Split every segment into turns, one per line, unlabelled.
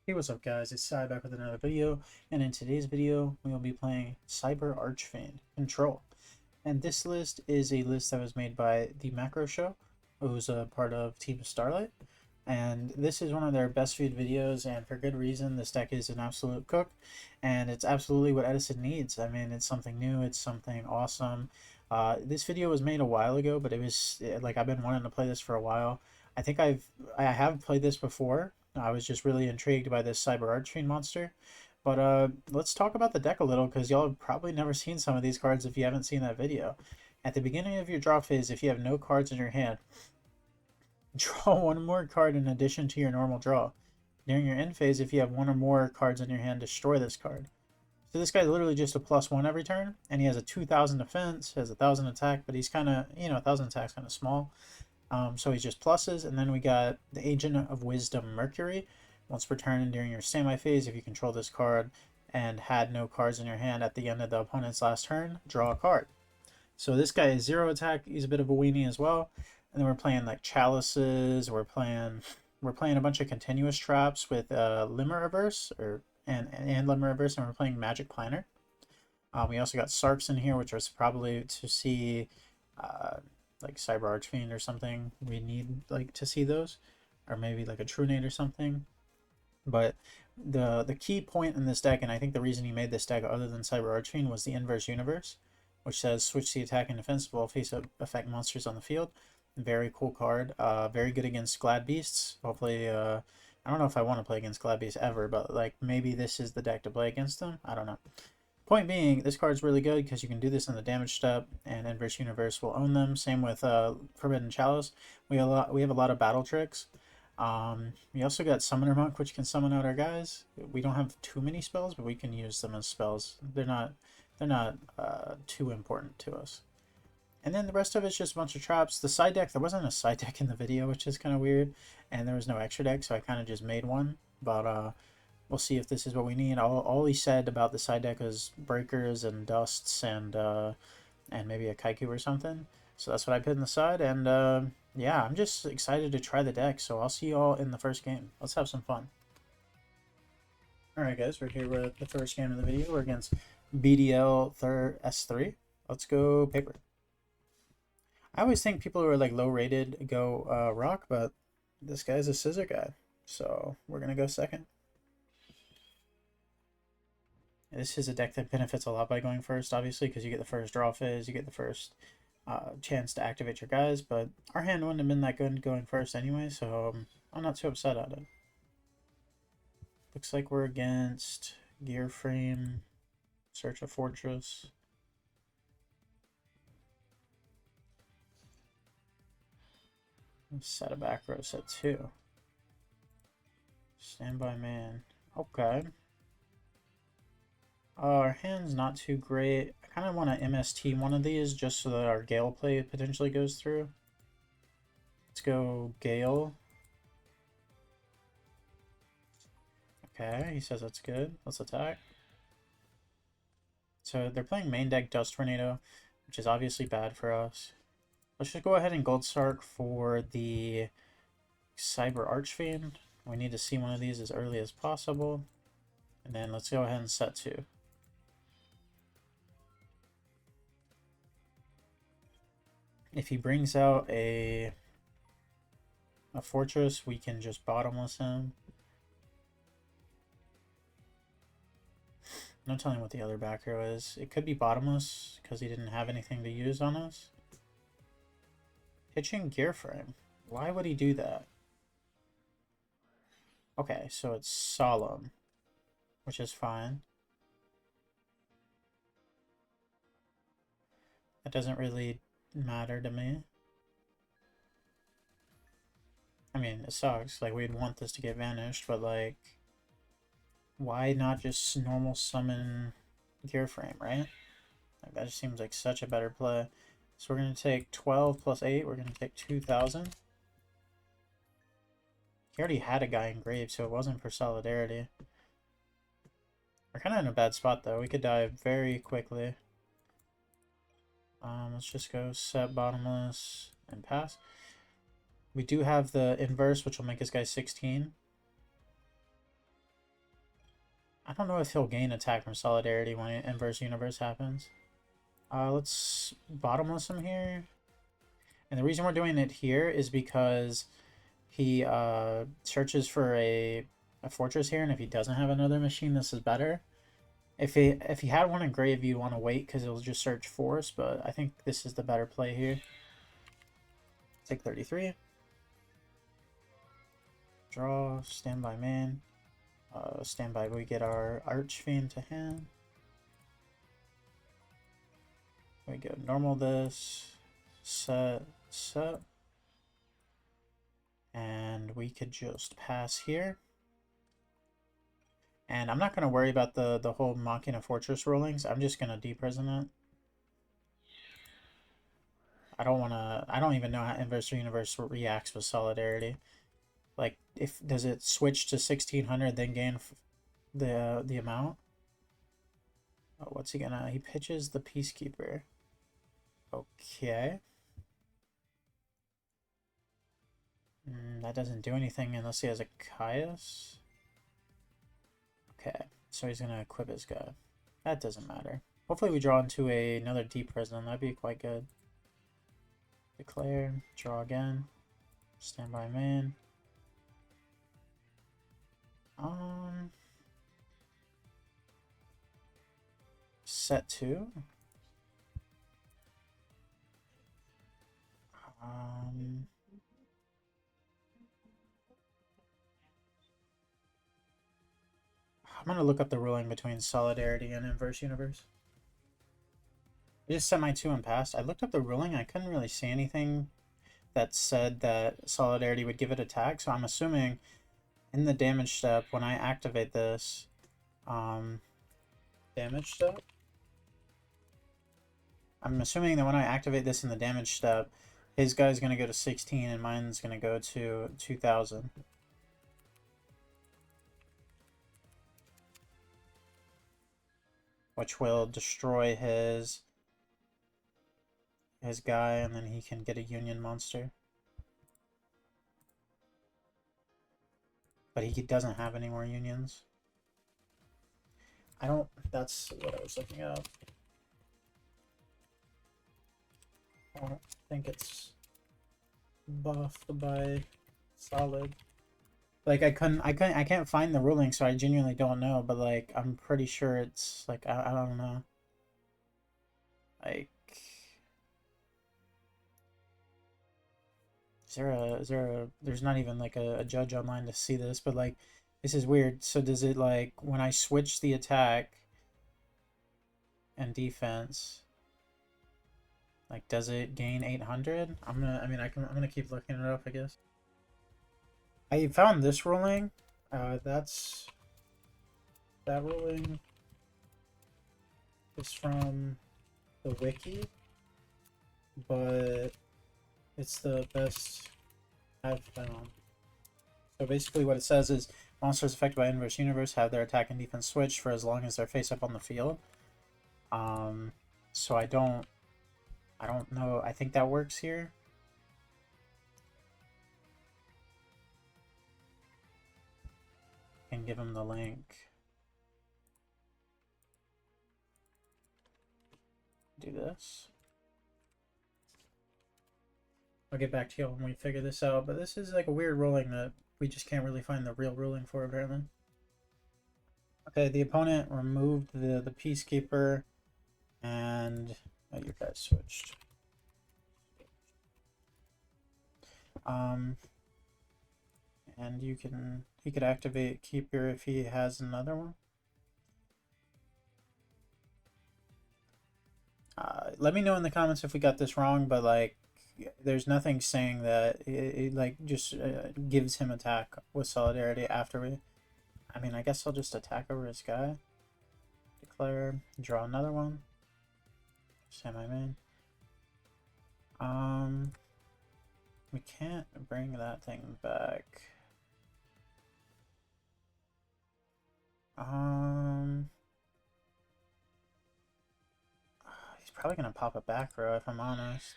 Hey, what's up guys, it's Sai back with another video, and in today's video we will be playing Cyber Archfiend Control. And this list is a list that was made by the Macro Show, who's a part of Team Starlight. And this is one of their best viewed videos, and for good reason. This deck is an absolute cook, and it's absolutely what Edison needs. I mean, it's something new, it's something awesome. This video was made a while ago, but it was like I've been wanting to play this for a while. I have played this before. I was just really intrigued by this Cyber Archfiend monster. But let's talk about the deck a little, because y'all have probably never seen some of these cards if you haven't seen that video. At the beginning of your draw phase, if you have no cards in your hand, draw one more card in addition to your normal draw. During your end phase, if you have one or more cards in your hand, destroy this card. So this guy's literally just a +1 every turn, and he has a 2,000 defense, has a 1,000 attack, but he's kind of, 1,000 attack's kind of small. So he's just pluses, and then we got the Agent of Wisdom Mercury. Once per turn during your standby phase, if you control this card and had no cards in your hand at the end of the opponent's last turn, draw a card. So this guy is 0 attack. He's a bit of a weenie as well. And then we're playing like chalices. We're playing a bunch of continuous traps with Limmer Reverse and Limmer Reverse, and we're playing Magic Planner. We also got Sarks in here, which was probably to see like Cyber Archfiend or something. We need like to see those, or maybe like a Trunade or something. But the key point in this deck, and I think the reason he made this deck other than Cyber Archfiend, was the Inverse Universe, which says switch the attack and defense of all face-up effect monsters on the field. Very cool card. Very good against Glad Beasts. Hopefully, I don't know if I want to play against Glad Beasts ever, but like maybe this is the deck to play against them. I don't know. Point being, this card's really good because you can do this in the damage step, and Inverse Universe will own them. Same with Forbidden Chalice. We have a lot of battle tricks. We also got Summoner Monk, which can summon out our guys. We don't have too many spells, but we can use them as spells. They're not too important to us. And then the rest of it's just a bunch of traps. The side deck, there wasn't a side deck in the video, which is kind of weird, and there was no extra deck, so I kind of just made one. But we'll see if this is what we need. All he said about the side deck was breakers and dusts and maybe a Kaiku or something. So that's what I put in the side, and yeah, I'm just excited to try the deck. So I'll see you all in the first game. Let's have some fun. Alright guys, we're here with the first game of the video. We're against BDL S3. Let's go paper. I always think people who are like low rated go rock, but this guy's a scissor guy. So we're going to go second. This is a deck that benefits a lot by going first, obviously, because you get the first draw phase, you get the first chance to activate your guys, but our hand wouldn't have been that good going first anyway, so I'm not too upset at it. Looks like we're against Gear Frame, Search a Fortress. Set a back row, set 2. Standby man. Okay. Our hand's not too great. I kind of want to MST one of these just so that our Gale play potentially goes through. Let's go Gale. Okay, he says that's good. Let's attack. So they're playing main deck Dust Tornado, which is obviously bad for us. Let's just go ahead and Gold Sark for the Cyber Archfiend. We need to see one of these as early as possible. And then let's go ahead and set 2. If he brings out a fortress, we can just bottomless him. No telling what the other back row is. It could be bottomless because he didn't have anything to use on us. Pitching Gear Frame. Why would he do that? Okay, so it's Solemn, which is fine. That doesn't really matter to me. I mean, it sucks. Like, we'd want this to get vanished, but like, why not just normal summon Gear Frame, right? Like, that just seems like such a better play. So we're going to take 12 plus 8. We're going to take 2,000. He already had a guy engraved, so it wasn't for Solidarity. We're kind of in a bad spot, though. We could die very quickly. Let's just go set bottomless and pass. We do have the inverse, which will make this guy 16. I don't know if he'll gain attack from Solidarity when Inverse Universe happens. Let's bottomless him here. And the reason we're doing it here is because he searches for a fortress here, and if he doesn't have another machine, this is better. If he had one in grave, you'd want to wait because it'll just search force, but I think this is the better play here. Take 33. Draw, standby man. Standby, we get our Archfiend to hand. We go normal this, set. And we could just pass here. And I'm not going to worry about the whole Machina Fortress rollings. I'm just going to deprison it. I don't even know how Inverse Universe reacts with Solidarity. Like, does it switch to 1600 then gain the amount? Oh, what's he gonna? He pitches the Peacekeeper. Okay. That doesn't do anything unless he has a Caius. Okay, so he's gonna equip his guy. That doesn't matter. Hopefully we draw into another deep prison. That'd be quite good. Declare, draw again. Standby man. Set 2. I'm gonna look up the ruling between Solidarity and Inverse Universe. I just set my 2 and passed. I looked up the ruling. I couldn't really see anything that said that Solidarity would give it attack, so I'm assuming in the damage step, when I activate this, damage step? I'm assuming that when I activate this in the damage step, his guy's going to go to 16 and mine's going to go to 2000. Which will destroy his guy, and then he can get a Union monster. But he doesn't have any more Unions. That's what I was looking at. I don't think it's buffed by solid. Like I can't find the ruling, so I genuinely don't know, but like I'm pretty sure it's like I don't know. Like there's not even like a judge online to see this, but like this is weird. So does it, like, when I switch the attack and defense, like, does it gain 800? I'm gonna keep looking it up, I guess. I found this ruling. That ruling is from the wiki, but it's the best I've found. So basically what it says is monsters affected by Inverse Universe have their attack and defense switched for as long as they're face up on the field. So I don't know. I think that works here. Can give him the link. Do this. I'll get back to you when we figure this out, but this is like a weird ruling that we just can't really find the real ruling for, apparently. Okay, the opponent removed the Peacekeeper, and your guys switched. And he could activate Keeper if he has another one. Let me know in the comments if we got this wrong, but like there's nothing saying that it like just gives him attack with Solidarity after we. I mean, I guess I'll just attack over his guy. Declare, draw another one. Send my main. We can't bring that thing back. He's probably gonna pop a back row if I'm honest.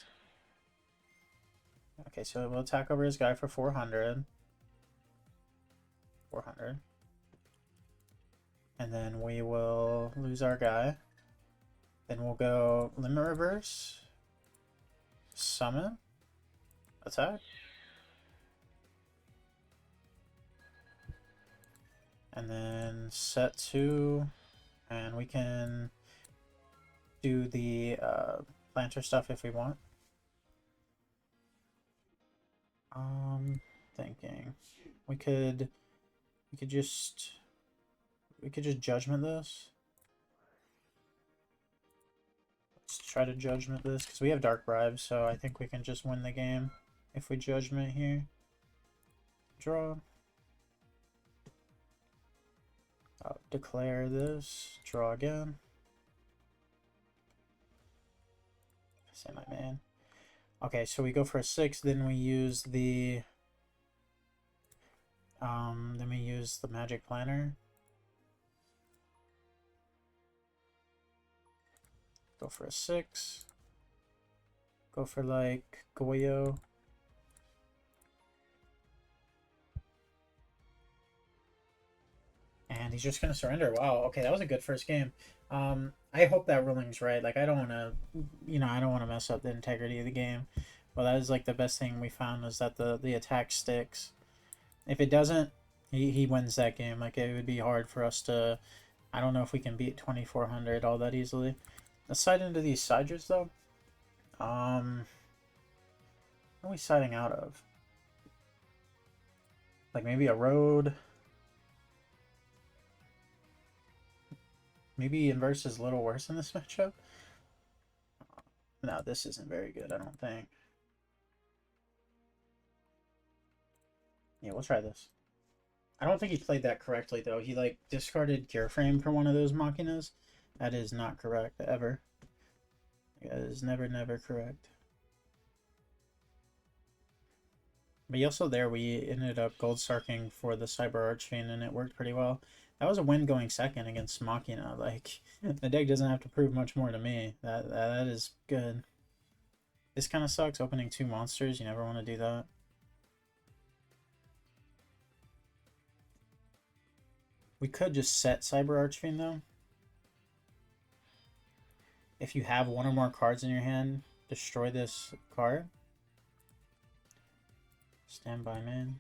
Okay, so we'll attack over his guy for 400. 400. And then we will lose our guy. Then we'll go Limit Reverse, Summon, Attack. And then set 2, and we can do the planter stuff if we want. Thinking we could just judgment this. Let's try to judgment this because we have Dark Bribe, so I think we can just win the game if we judgment here. Draw. Declare this. Draw again. Say my man. Okay, so we go for a 6, then we use the magic planner. Go for a 6. Go for like Goyo. And he's just gonna surrender. Wow, okay, that was a good first game. I hope that ruling's right. Like, I don't want to, I don't want to mess up the integrity of the game. Well, that is like the best thing we found is that the attack sticks. If it doesn't, he wins that game. Like, it would be hard for us to. I don't know if we can beat 2400 all that easily. Let's side into these siders though. What are we siding out of? Like maybe a road. Maybe inverse is a little worse in this matchup. No, this isn't very good, I don't think. Yeah, we'll try this. I don't think he played that correctly, though. He, like, discarded Gear Frame for one of those Machinas. That is not correct, ever. That is never, never correct. But also there, we ended up Gold Sarking for the Cyber Archfiend, and it worked pretty well. That was a win going second against Machina. Like, the deck doesn't have to prove much more to me. That is good. This kind of sucks, opening 2 monsters. You never want to do that. We could just set Cyber Archfiend, though. If you have 1 or more cards in your hand, destroy this card. Standby, man.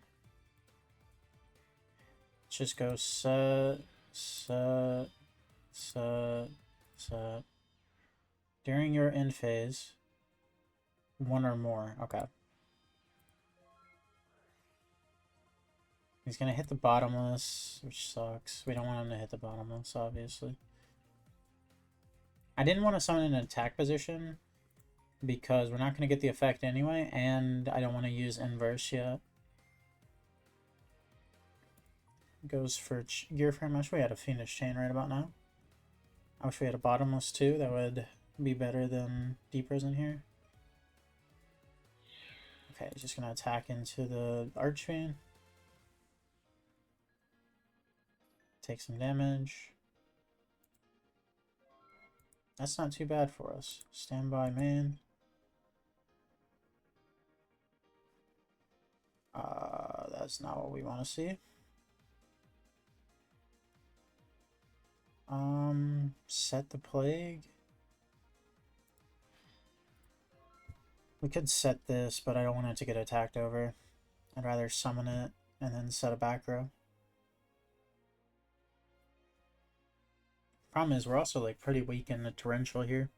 Let's just go set. During your end phase, 1 or more. Okay. He's going to hit the bottomless, which sucks. We don't want him to hit the bottomless, obviously. I didn't want to summon in an attack position because we're not going to get the effect anyway, and I don't want to use inverse yet. Goes for Gear Frame. I wish we had a Fiendish Chain right about now. I wish we had a bottomless too. That would be better than Deep Prison here. Okay, he's just going to attack into the Archfiend. Take some damage. That's not too bad for us. Standby, man. That's not what we want to see. Set the Plague. We could set this, but I don't want it to get attacked over. I'd rather summon it and then set a back row. Problem is, we're also like pretty weak in the torrential here.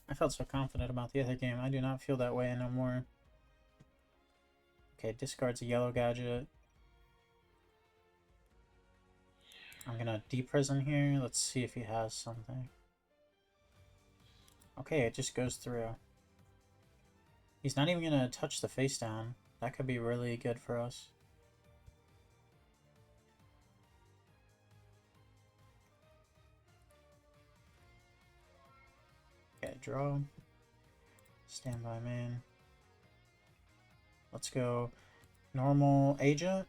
I felt so confident about the other game. I do not feel that way no more. Okay, discards a yellow gadget. I'm gonna Deep Prison here. Let's see if he has something. Okay, it just goes through. He's not even gonna touch the face down. That could be really good for us. Okay, draw. Standby, man. Let's go normal agent.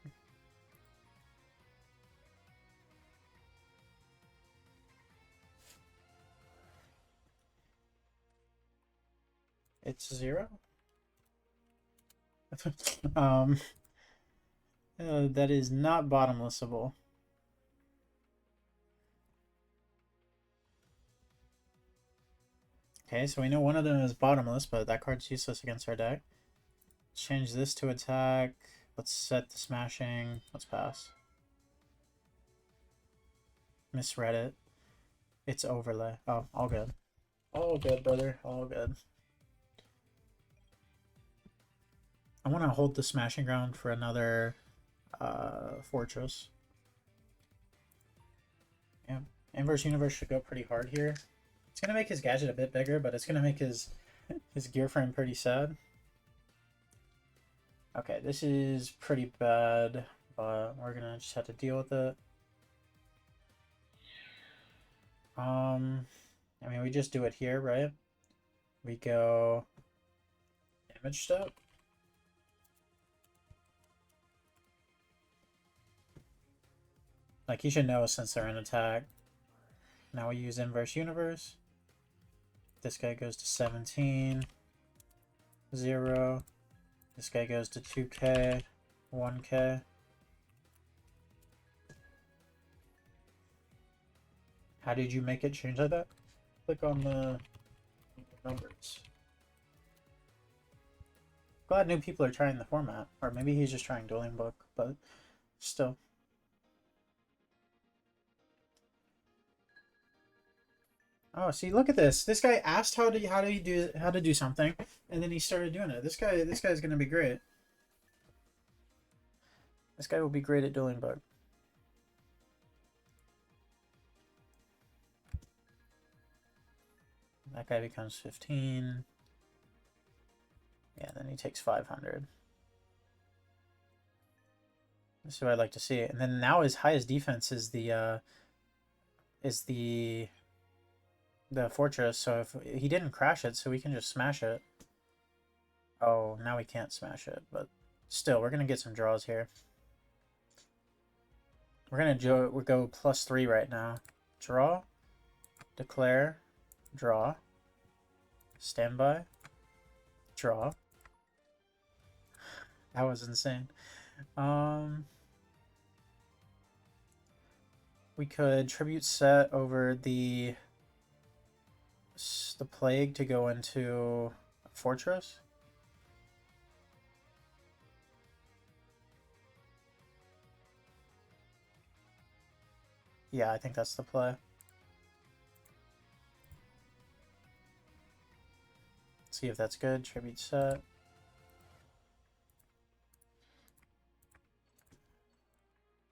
It's 0. That is not bottomlessable. Okay, so we know one of them is bottomless, but that card's useless against our deck. Change this to attack. Let's set the smashing. Let's pass. Misread it. It's overlay. Oh, all good. All good, brother. All good. I want to hold the smashing ground for another fortress. Yeah. Inverse Universe should go pretty hard here. It's going to make his gadget a bit bigger, but it's going to make his gear frame pretty sad. Okay, this is pretty bad, but we're going to just have to deal with it. I mean, we just do it here, right? We go damage step. Like, you should know since they're in attack. Now we use Inverse Universe. This guy goes to 17. 0. This guy goes to 2k. 1k. How did you make it change like that? Click on the numbers. Glad new people are trying the format. Or maybe he's just trying Dueling Book, but still. Oh, see, look at this. This guy asked how to do something, and then he started doing it. This guy's gonna be great. This guy will be great at Dueling Book. That guy becomes 15. Yeah, then he takes 500. This is what I'd like to see. And then now his highest defense is the fortress. So if he didn't crash it, so we can just smash it. Oh, now we can't smash it, but still, we're gonna get some draws here. We're gonna go +3 right now. Draw, declare, draw, standby, draw. That was insane. We could tribute set over the plague to go into fortress. Yeah, I think that's the play. See if that's good. Tribute set.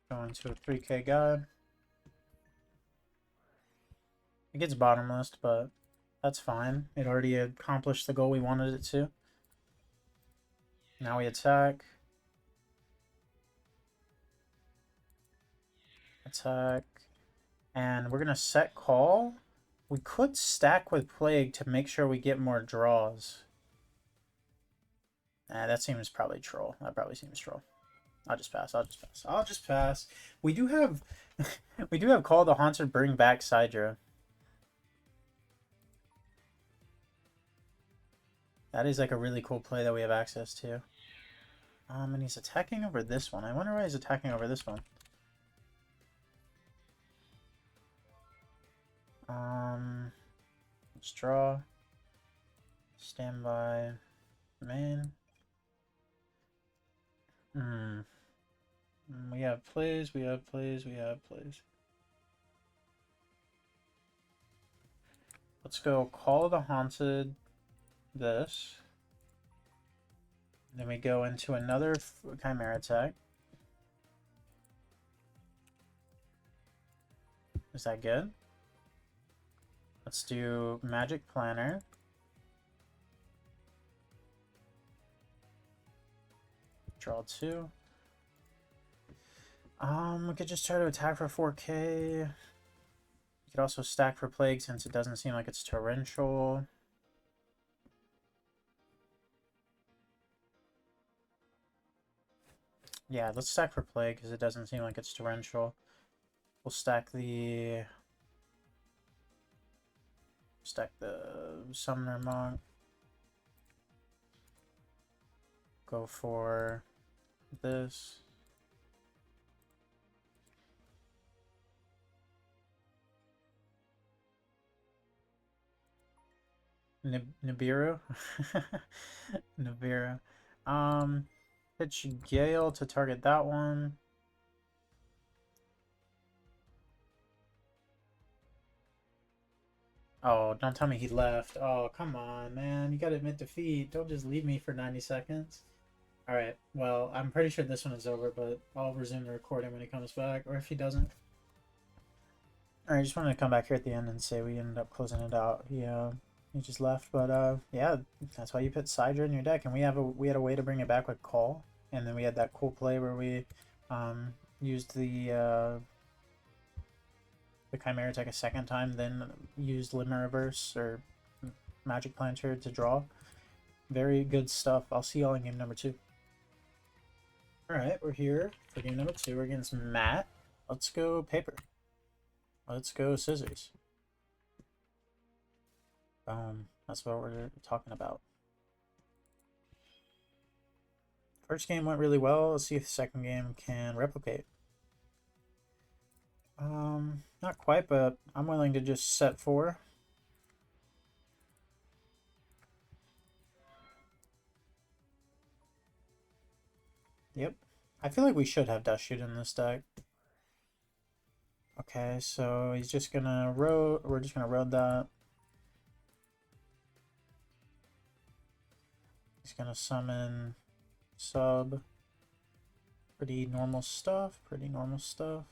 Going to a 3k god. It gets bottomless, but that's fine. It already accomplished the goal we wanted it to. Now we attack. Attack. And we're going to set call. We could stack with Plague to make sure we get more draws. That seems probably troll. That probably seems troll. I'll just pass. I'll just pass. I'll just pass. We do have we do have Call the Haunted, bring back Sidra. That is like a really cool play that we have access to. And he's attacking over this one. I wonder why he's attacking over this one. Let's draw. Standby. Main. We have plays, we have plays, we have plays. Let's go Call the Haunted. This. Then we go into another Chimera attack. Is that good? Let's do Magic Planner. Draw 2. We could just try to attack for 4k. You could also stack for Plague since it doesn't seem like it's torrential. Yeah, let's stack for Plague because it doesn't seem like it's torrential. We'll stack the Summoner Monk. go for this. Nibiru? Nibiru. Pitch Gale to target that one. Oh, don't tell me he left. Oh, come on, man. You gotta admit defeat. Don't just leave me for 90 seconds. Alright, well, I'm pretty sure this one is over, but I'll resume the recording when he comes back, or if he doesn't. Alright, just wanted to come back here at the end and say we ended up closing it out. He just left, but yeah, that's why you put Sidra in your deck, and we had a way to bring it back with Call, and then we had that cool play where we used the Chimera Tech a second time, then used Limit Reverse or Magic Planter to draw. Very good stuff. I'll see y'all in game number 2. Alright, we're here for game number 2. We're against Matt. Let's go paper. Let's go scissors. That's what we're talking about. First game went really well. Let's see if the second game can replicate. Not quite, but I'm willing to just set 4. Yep. I feel like we should have Dust Shoot in this deck. Okay, so he's just gonna road. We're just gonna road that. He's gonna summon sub. Pretty normal stuff. Pretty normal stuff.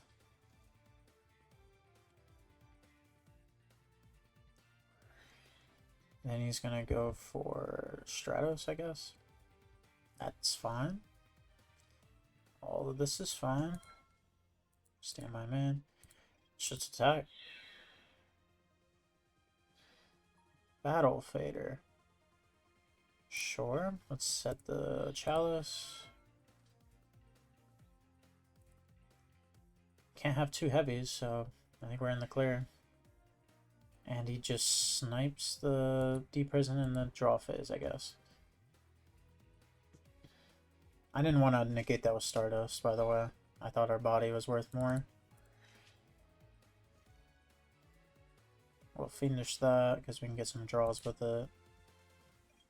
Then he's gonna go for Stratos, I guess. That's fine. All of this is fine. Stand by man. Just attack. Battle Fader. Sure. Let's set the Chalice. Can't have 2 heavies, so I think we're in the clear. And he just snipes the D-Prison in the draw phase, I guess. I didn't want to negate that with Stardust, by the way. I thought our body was worth more. We'll finish that, because we can get some draws with it.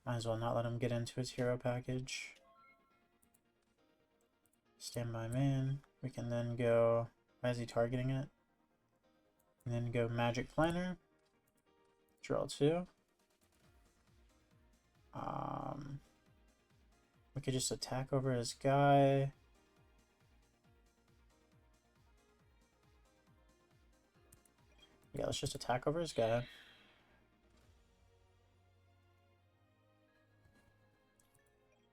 Might as well not let him get into his hero package. Stand by man. We can then go... Why is he targeting it? And then go Magic Planner. Draw 2. We could just attack over his guy. Yeah, let's just attack over his guy.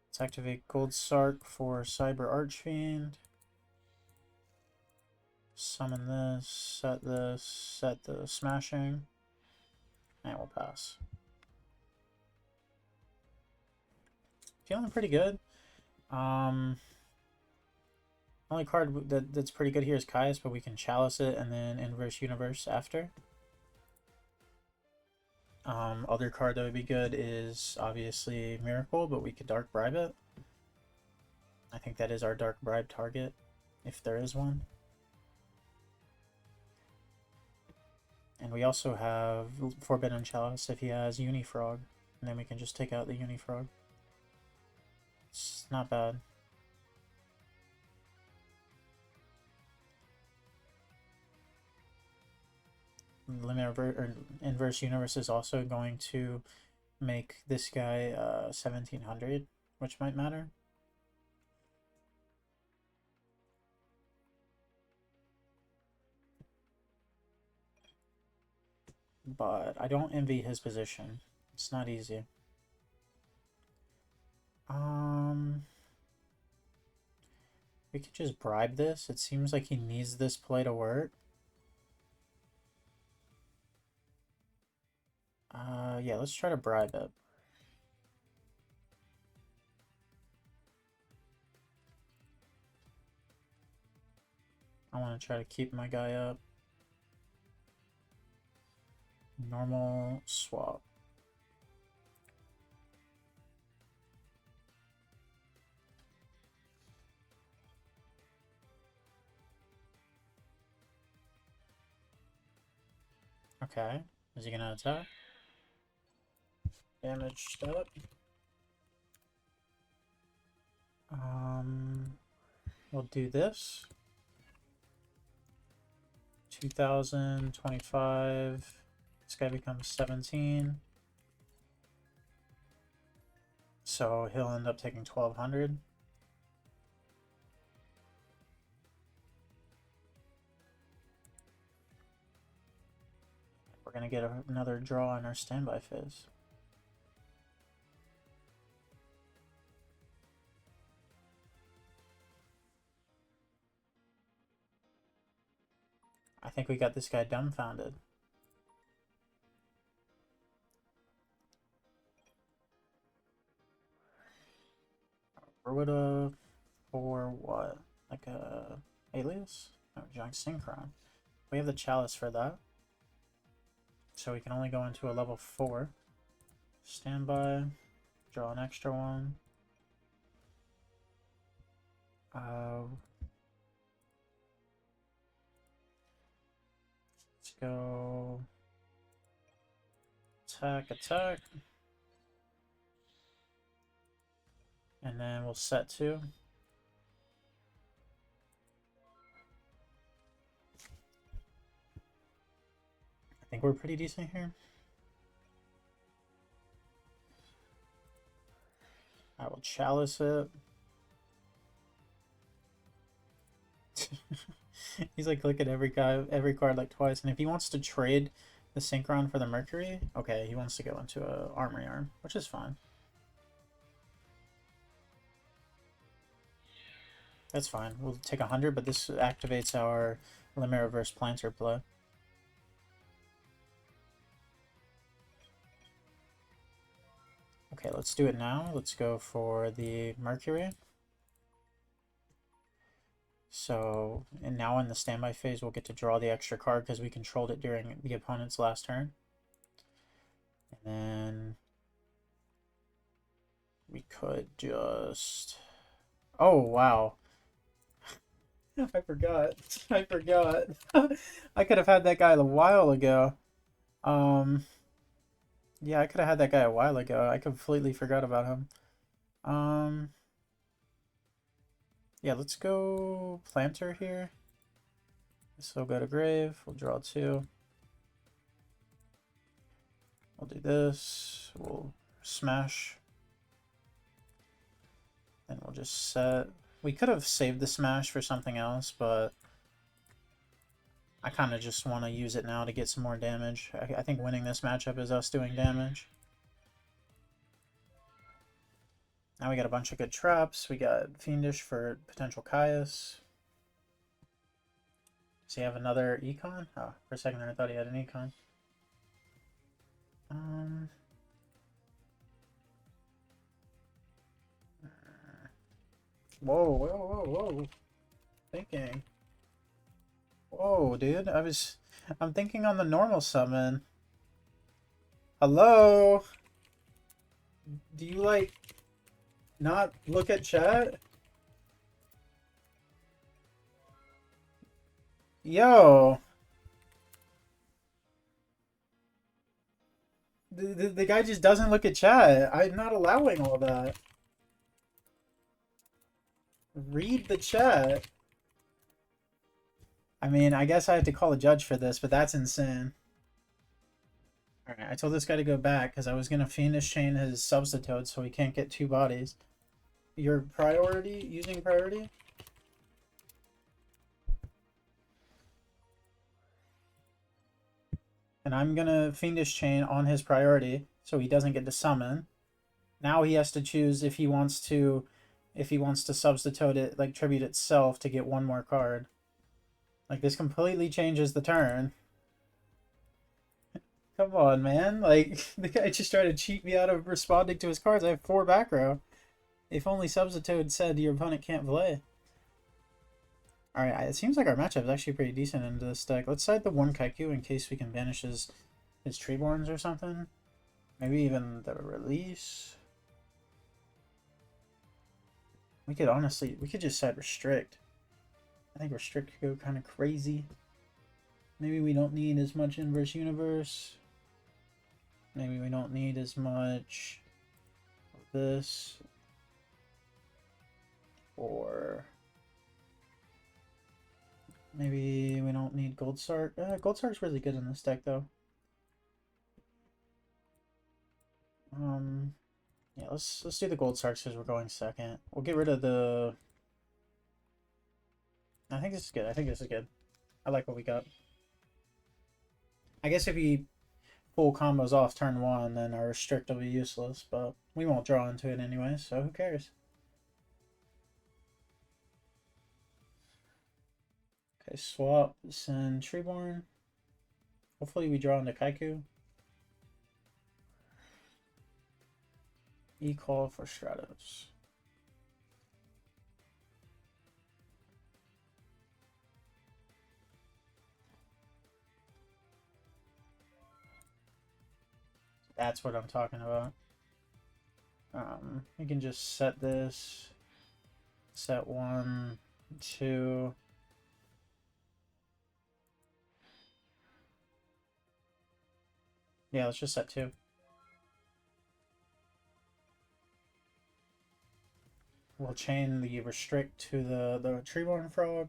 Let's activate Gold Sark for Cyber Archfiend. Summon this, set the smashing, and we'll pass. Feeling pretty good. Only card that's pretty good here is Caius, but we can Chalice it and then Inverse Universe after. Other card that would be good is obviously Miracle, but we could Dark Bribe it. I think that is our Dark Bribe target, if there is one. And we also have Forbidden Chalice if he has Unifrog, and then we can just take out the Unifrog. It's not bad. Inverse Universe is also going to make this guy 1700, which might matter. But I don't envy his position. It's not easy. We could just bribe this. It seems like he needs this play to work. Yeah, let's try to bribe it. I want to try to keep my guy up. Normal swap. Okay. Is he gonna attack? Damage step. We'll do this. 2025. This guy becomes 17. So he'll end up taking 1200. We're gonna get another draw in our standby phase. I think we got this guy dumbfounded. Ruida for what? Like a alias? No, giant synchron. We have the chalice for that. So we can only go into a level 4. Standby. Draw an extra one. Let's go. Attack, attack. And then we'll set 2. I think we're pretty decent here. I will chalice it. He's like looking at every card like twice, and if he wants to trade the synchron for the Mercury, okay, he wants to go into a armory arm, which is fine. That's fine. We'll take 100, but this activates our limit reverse planter play. Okay, let's do it now. Let's go for the Mercury. So, and now in the standby phase, we'll get to draw the extra card because we controlled it during the opponent's last turn. And then we could just... Oh, wow. I forgot. I forgot. I could have had that guy a while ago. Yeah, I could have had that guy a while ago. I completely forgot about him. Yeah, let's go planter here. This will go to grave. We'll draw 2. We'll do this. We'll smash. Then we'll just set. We could have saved the smash for something else, but I kind of just want to use it now to get some more damage. I think winning this matchup is us doing damage. Now we got a bunch of good traps. We got Fiendish for potential Caius. Does he have another econ? Oh, for a second there I thought he had an econ. Whoa, whoa, whoa, whoa. Thinking. Whoa, dude. I'm thinking on the normal summon. Hello? Do you, like, not look at chat? Yo. The guy just doesn't look at chat. I'm not allowing all that. Read the chat. I mean, I guess I have to call a judge for this, but that's insane. Alright, I told this guy to go back because I was going to Fiendish Chain his Substitute so he can't get 2 bodies. Your priority? Using priority? And I'm going to Fiendish Chain on his priority so he doesn't get to summon. Now he has to choose if he wants to substitute it, like tribute itself to get 1 more card. Like, this completely changes the turn. Come on, man. Like, the guy just tried to cheat me out of responding to his cards. I have 4 back row. If only Substitute said your opponent can't play. Alright, it seems like our matchup is actually pretty decent into this deck. Let's side the 1 Kaiku in case we can banish his Treeborns or something. Maybe even the release. We could just side Restrict. I think Restrict could go kind of crazy. Maybe we don't need as much inverse universe. Maybe we don't need as much of this. Or maybe we don't need Gold Sark. Gold Sark's really good in this deck though. Yeah, let's do the Gold Sarks because we're going second. We'll get rid of the... I think this is good. I think this is good. I like what we got. I guess if he full combos off turn 1, then our restrict will be useless, but we won't draw into it anyway, so who cares? Okay, swap, send Treeborn. Hopefully we draw into Kaiku. E-call for Stratos. That's what I'm talking about. We can just set this. Set 1, 2. Yeah, let's just set 2. We'll chain the restrict to the Treeborn Frog.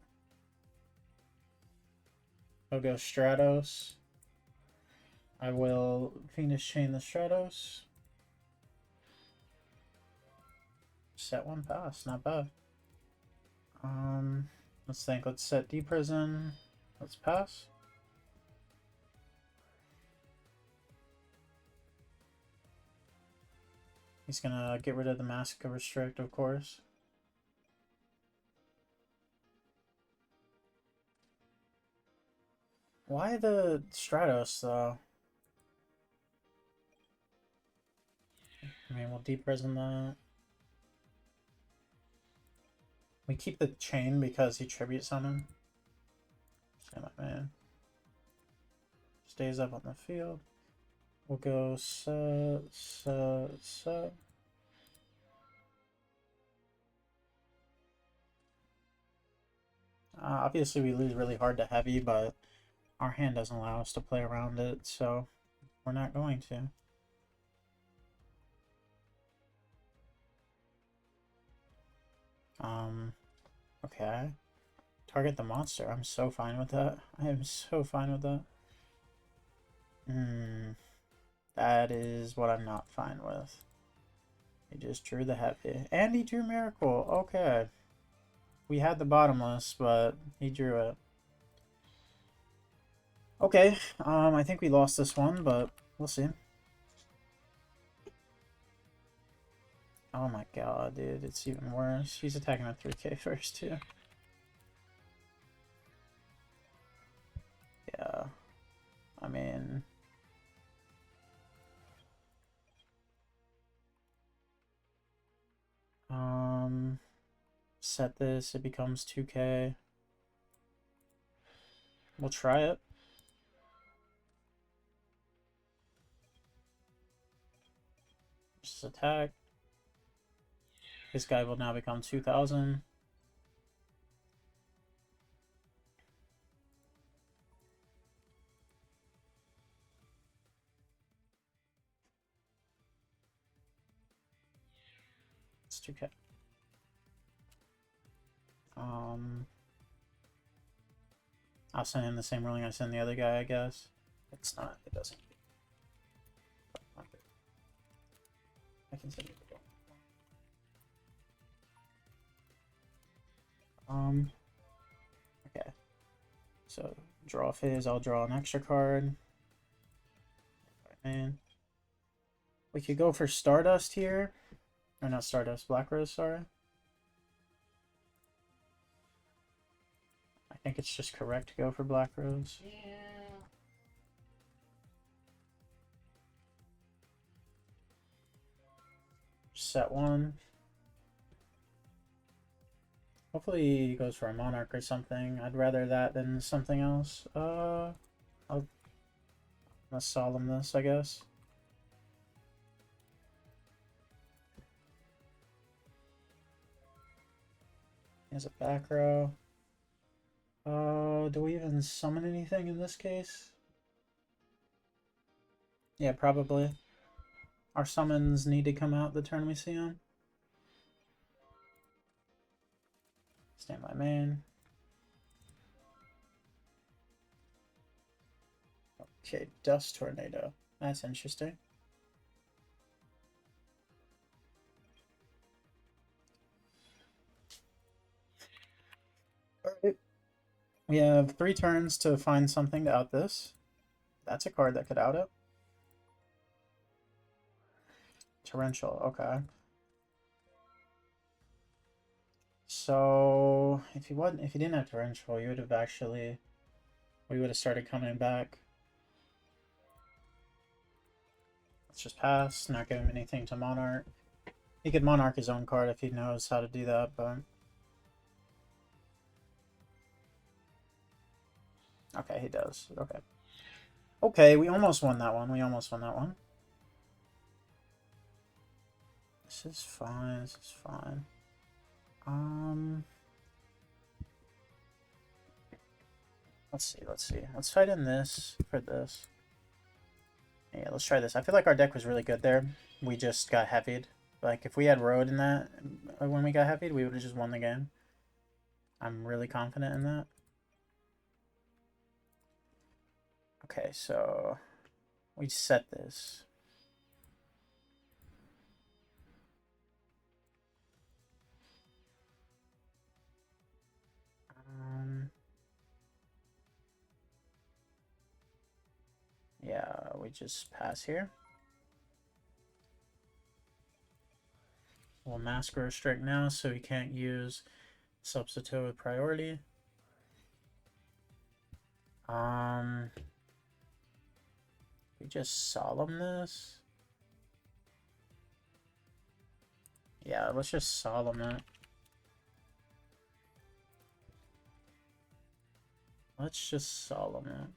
I'll go Stratos. I will Phoenix chain the Stratos. Set 1 pass, not bad. Let's think. Let's set D Prison. Let's pass. He's gonna get rid of the Massacre Restrict, of course. Why the Stratos, though? I mean, we'll deprison that. We keep the chain because he tribute summon. Say my man. Stays up on the field. We'll go set. Obviously we lose really hard to heavy, but our hand doesn't allow us to play around it, so we're not going to. Okay. Target the monster. I'm so fine with that. I am so fine with that. That is what I'm not fine with. He just drew the heavy. And he drew Miracle. Okay. We had the bottomless, but he drew it. Okay. I think we lost this one, but we'll see. Oh my god, dude. It's even worse. He's attacking at 3k first, too. Yeah. I mean... set this, it becomes 2k. We'll try it. Just attack. This guy will now become 2000. It's 2k. I'll send him the same ruling I send the other guy, I guess. It's not, it doesn't. I can send it to okay. So draw phase, I'll draw an extra card. Man. We could go for Stardust here. Or not Stardust, Black Rose, sorry. I think it's just correct to go for Black Rose. Yeah. Set 1. Hopefully he goes for a Monarch or something. I'd rather that than something else. I'll solemn this, I guess. He has a back row. So, do we even summon anything in this case? Yeah, probably. Our summons need to come out the turn we see them. Stand by main. Okay, Dust Tornado. That's interesting. Alright. We have 3 turns to find something to out this. That's a card that could out it. Torrential, okay. So if you didn't have Torrential, you would have actually, we would have started coming back. Let's just pass, not give him anything to Monarch. He could Monarch his own card if he knows how to do that, but okay, he does. Okay. Okay, we almost won that one. We almost won that one. This is fine. This is fine. Let's see. Let's see. Let's fight in this for this. Yeah, let's try this. I feel like our deck was really good there. We just got heavied. Like, if we had Road in that when we got heavied, we would have just won the game. I'm really confident in that. Okay, so we set this. Yeah, we just pass here. We'll mask restrict now, so we can't use substitute with priority. We just solemn this. Yeah, let's just solemn it. Let's just solemn it.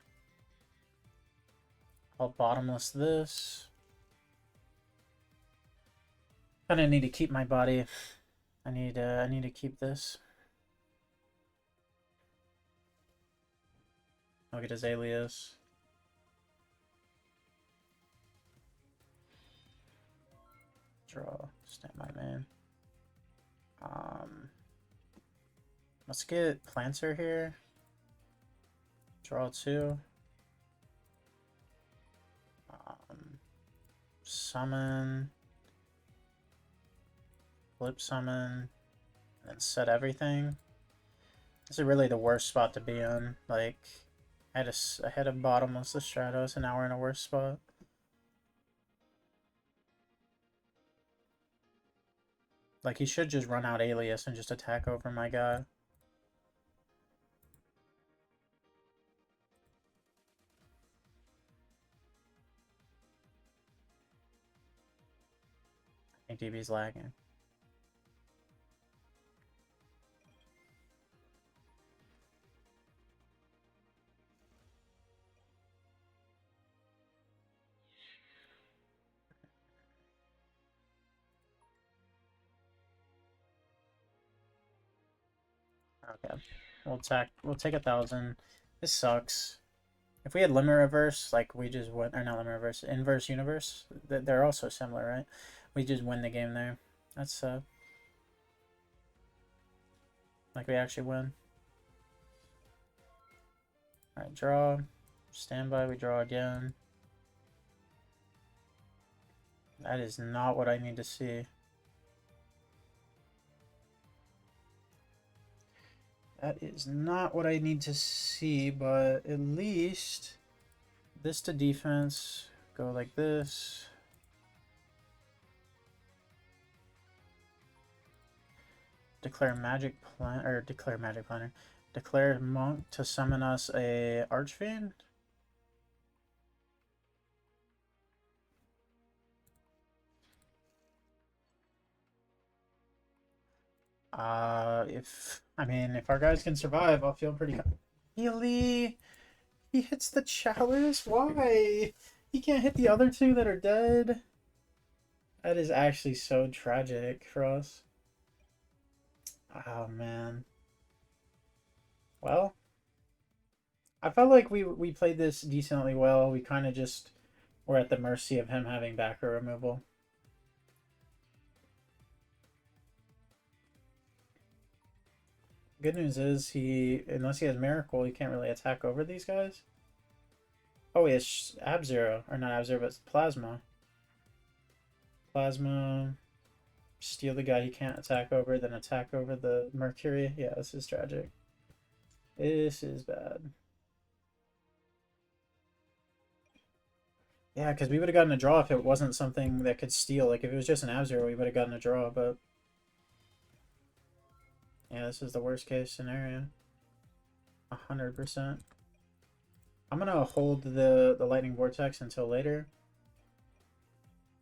I'll bottomless this. Kinda need to keep my body. I need to keep this. I'll get his alias. Draw. Stand by man. Let's get Planter here. Draw 2. Summon. Flip summon. And then set everything. This is really the worst spot to be in. Like, I had a bottomless the Stratos, and now we're in a worse spot. Like, he should just run out alias and just attack over my guy. I think DB's lagging. Okay, we'll take 1,000. This sucks. If we had limit reverse, like we just went, or not limit reverse, inverse universe, they're also similar, right? We just win the game there. That's like we actually win. Alright, draw. Standby, we draw again. That is not what I need to see. That is not what I need to see, but at least this to defense, go like this. Declare magic plan, or declare magic planner. Declare monk to summon us a Archfiend. If our guys can survive, I'll feel pretty good. Really? He hits the chalice? Why? He can't hit the other 2 that are dead? That is actually so tragic for us. Oh, man. Well, I felt like we played this decently well. We kind of just were at the mercy of him having backer removal. Good news is unless he has Miracle, he can't really attack over these guys. Oh, he has Ab-Zero, or not Ab-Zero, but Plasma. Plasma, steal the guy he can't attack over, then attack over the Mercury. Yeah, this is tragic. This is bad. Yeah, because we would have gotten a draw if it wasn't something that could steal. Like, if it was just an Ab-Zero, we would have gotten a draw, but... Yeah, this is the worst case scenario. 100%. I'm gonna hold the Lightning Vortex until later.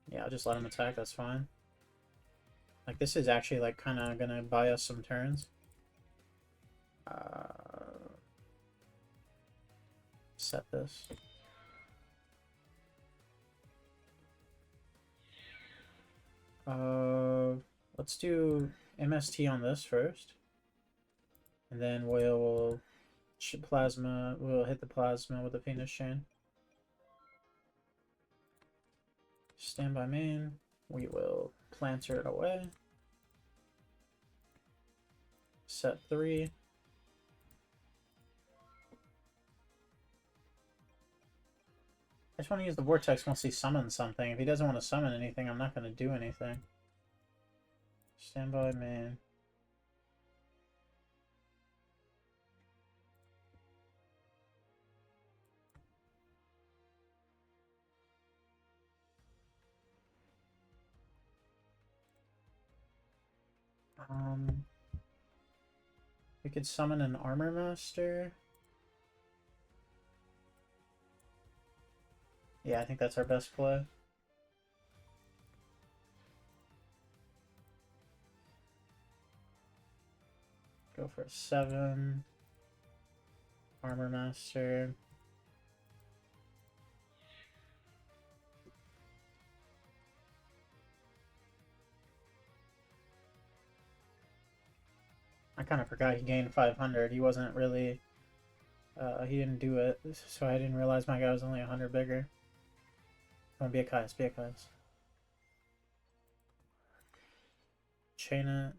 Yeah, I'll just let him attack, that's fine. Like, this is actually, like, kind of gonna buy us some turns. Set this. Let's do MST on this first. And then we'll plasma. We'll hit the plasma with the Phoenix Chain. Stand by main. We will planter it away. Set 3. I just want to use the Vortex once he summons something. If he doesn't want to summon anything, I'm not going to do anything. Stand by main. We could summon an Armor Master. Yeah, I think that's our best play. Go for a 7. Armor Master. I kind of forgot he gained 500. He wasn't really... he didn't do it, so I didn't realize my guy was only 100 bigger. Come on, be a Kais, be a Kais. Chain it.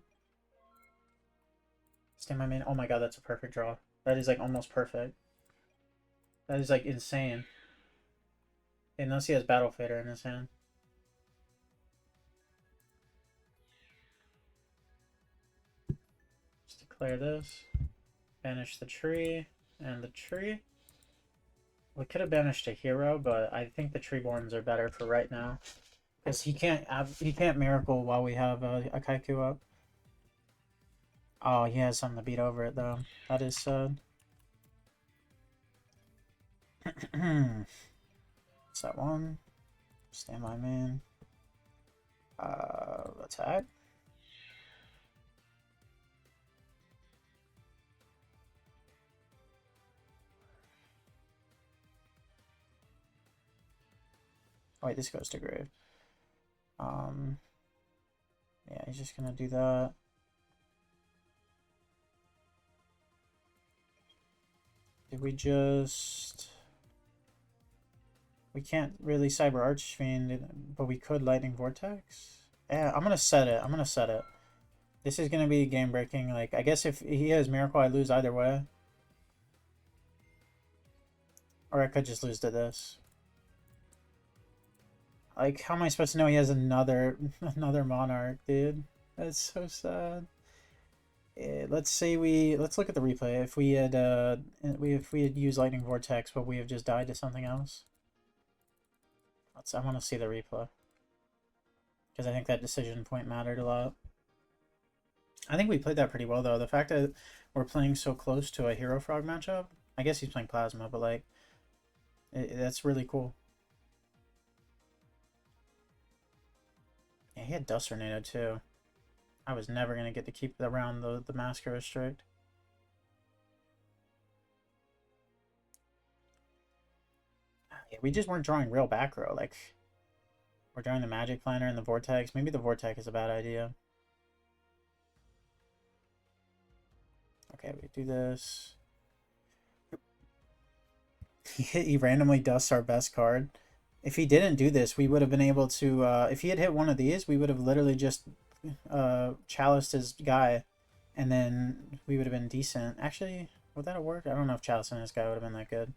Stand my main. Oh my god, that's a perfect draw. That is like almost perfect. That is like insane. Unless he has Battle Fader in his hand. Just declare this. Banish the tree and the tree. We could have banished a hero, but I think the Treeborns are better for right now. Because he can't Miracle while we have a Kaiku up. Oh, he has something to beat over it though. That is sad. Set 1. Stand by main. Attack. Oh, wait, this goes to grave. Yeah, he's just gonna do that. Did we just... We can't really Cyber Archfiend, but we could Lightning Vortex? Yeah, I'm gonna set it. I'm gonna set it. This is gonna be game breaking. Like, I guess if he has Miracle, I lose either way. Or I could just lose to this. Like, how am I supposed to know he has another Monarch, dude? That's so sad. Let's look at the replay. If we had used Lightning Vortex, but we have just died to something else. I want to see the replay. Because I think that decision point mattered a lot. I think we played that pretty well, though. The fact that we're playing so close to a Hero Frog matchup, I guess he's playing Plasma, but like, that's really cool. Yeah, he had Dust Tornado too. I was never going to get to keep around the Masker Restrict. Yeah, we just weren't drawing real back row. Like, we're drawing the Magic Planner and the Vortex. Maybe the Vortex is a bad idea. Okay, we do this. he randomly dusts our best card. If he didn't do this, we would have been able to, if he had hit one of these, we would have literally just chaliced his guy, and then we would have been decent. Actually, would that have worked? I don't know if chalicing his guy would have been that good.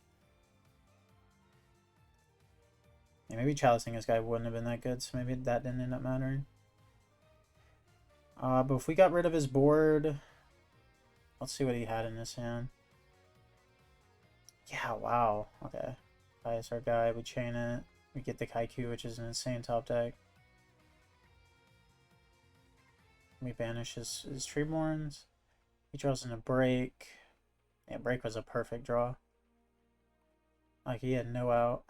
Yeah, maybe chalicing his guy wouldn't have been that good, so maybe that didn't end up mattering. But if we got rid of his board, let's see what he had in his hand. Yeah, wow. Okay. Bias our guy, we chain it. We get the Kaiku, which is an insane top deck. We banish his Treeborns. He draws in a break. Yeah, break was a perfect draw. Like, he had no out.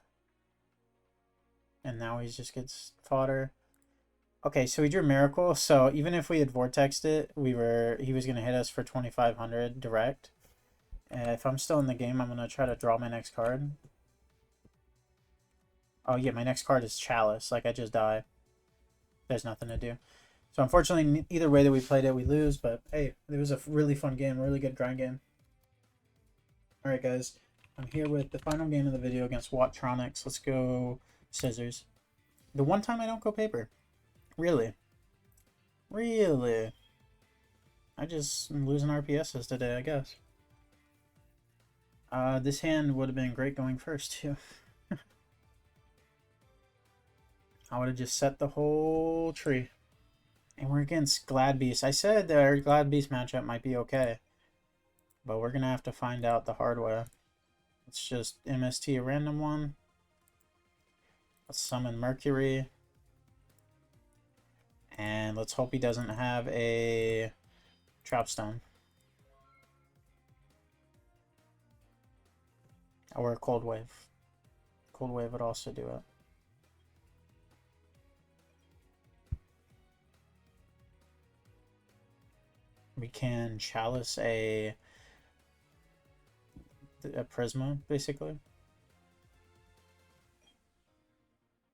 And now he just gets fodder. Okay, so we drew Miracle. So even if we had Vortexed it, he was going to hit us for 2,500 direct. If I'm still in the game, I'm going to try to draw my next card. Oh yeah, my next card is Chalice. Like, I just die. There's nothing to do. So unfortunately, either way that we played it, we lose. But hey, it was a really fun game, really good grind game. Alright guys, I'm here with the final game of the video against Wattronics. Let's go scissors. The one time I don't go paper. Really? Really? I just am losing RPSs today, I guess. This hand would have been great going first, too. I would have just set the whole tree. And we're against Gladbeast. I said that our Gladbeast matchup might be okay. But we're going to have to find out the hard way. Let's just MST a random one. Let's summon Mercury. And let's hope he doesn't have a Trapstone. Or a Cold Wave. Cold Wave would also do it. We can Chalice a Prisma, basically.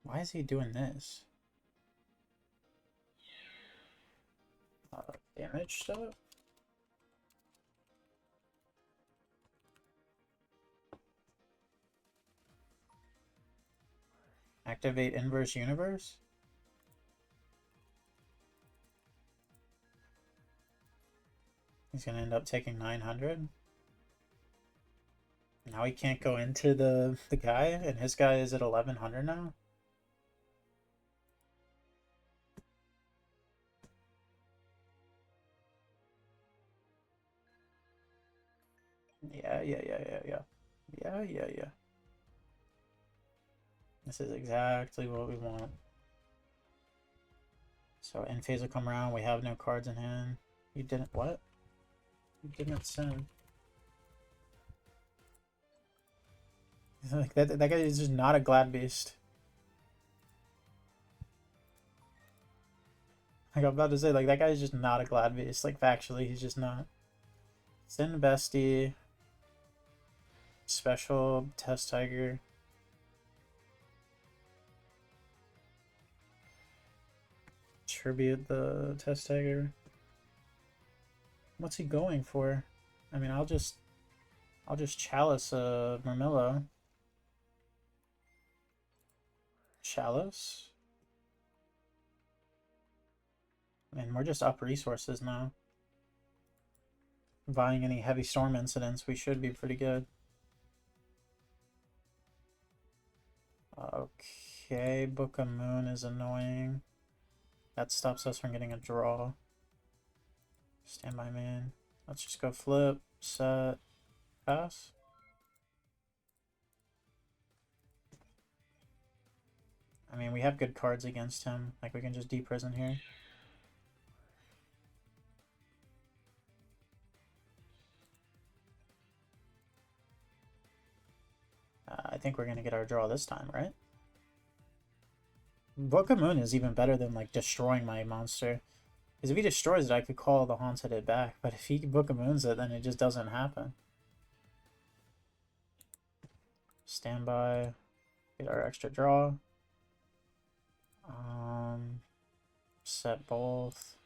Why is he doing this? Damage stuff? Activate Inverse Universe? He's going to end up taking 900. Now he can't go into the guy, and his guy is at 1100 now. Yeah. This is exactly what we want. So end phase will come around. We have no cards in hand. You didn't what? You didn't send. Like that guy is just not a Gladbeast. Like I'm about to say, like that guy is just not a Gladbeast. Like factually, he's just not. Send Bestie. Special Test Tiger. Tribute the Test Tiger. What's he going for? I mean, I'll just Chalice Murmillo. Chalice? And we're just up resources now. Buying any heavy storm incidents, we should be pretty good. Okay, Book of Moon is annoying. That stops us from getting a draw. Standby man. Let's just go flip, set, pass. I mean, we have good cards against him. Like, we can just deprison here. I think we're going to get our draw this time, right? Book of Moon is even better than, like, destroying my monster. Because if he destroys it, I could call the Haunted it back. But if he Book of Moons it, then it just doesn't happen. Standby. Get our extra draw. Set both.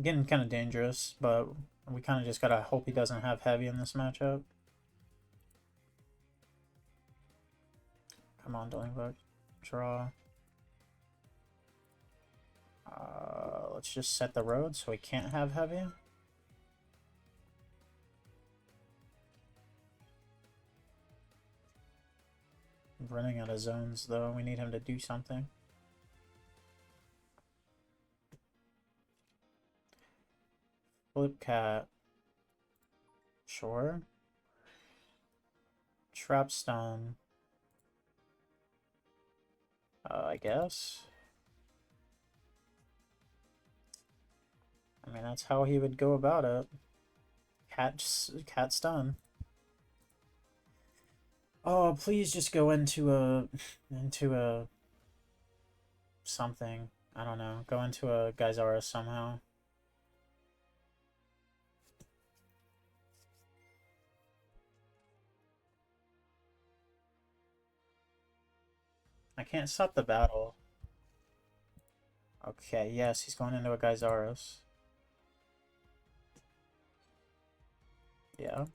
Getting kind of dangerous, but we kind of just gotta hope he doesn't have heavy in this matchup. Come on, Dueling Book. Draw. Let's just set the road so we can't have heavy. I'm running out of zones though. We need him to do something. Flip cat. Sure. Trap stun. I guess. I mean, that's how he would go about it. Cat stun. Oh, please just go into a something. I don't know. Go into a Geysaris somehow. I can't stop the battle. Okay, yes, he's going into a Geysaris. Yeah.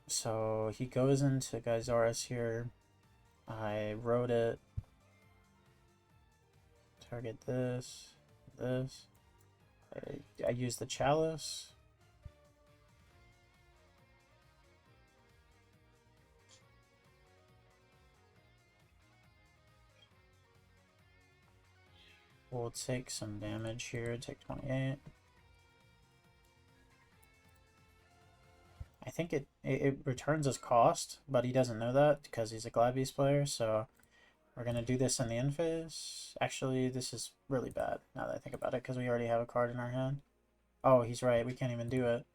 So he goes into Geysaris here. I wrote it. Target this. This. I use the Chalice. We'll take some damage here, take 28. I think it returns his cost, but he doesn't know that because he's a Glad Beast player, so we're going to do this in the end phase. Actually, this is really bad now that I think about it because we already have a card in our hand. Oh, he's right, we can't even do it.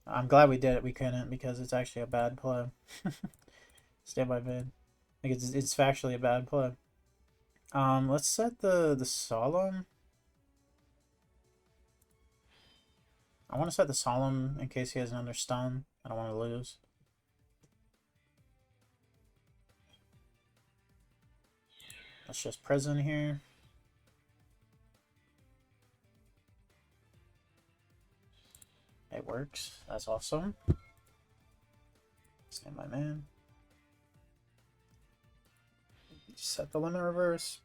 I'm glad we did it, we couldn't because it's actually a bad play. Stand by vid. Like it's factually a bad play. Let's set the Solemn. I want to set the Solemn in case he has another stun. I don't want to lose. Let's just prison here. It works. That's awesome. Stand by man. Set the limit reverse.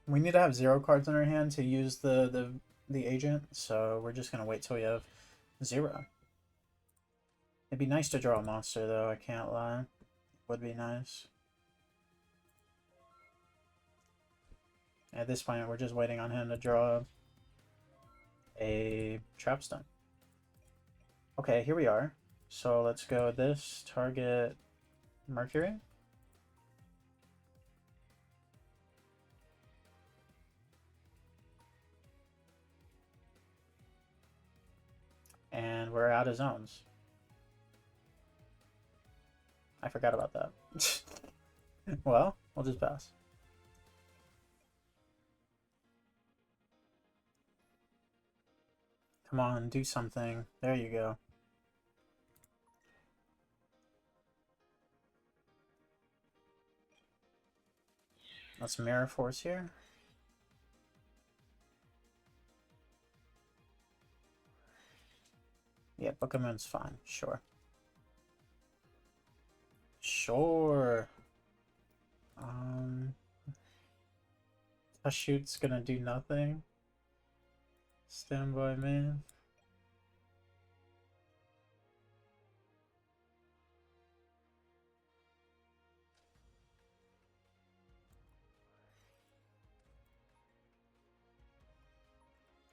We need to have 0 cards in our hand to use the agent, so we're just gonna wait till we have 0. It'd be nice to draw a monster though, I can't lie. Would be nice. At this point, we're just waiting on him to draw a trap stun. Okay, here we are. So let's go this, target Mercury. And we're out of zones. I forgot about that. Well, we'll just pass. Come on, do something. There you go. Let's Mirror Force here. Yeah, Book of Moon's fine. Sure. Sure. A shoot's gonna do nothing. Stand by man.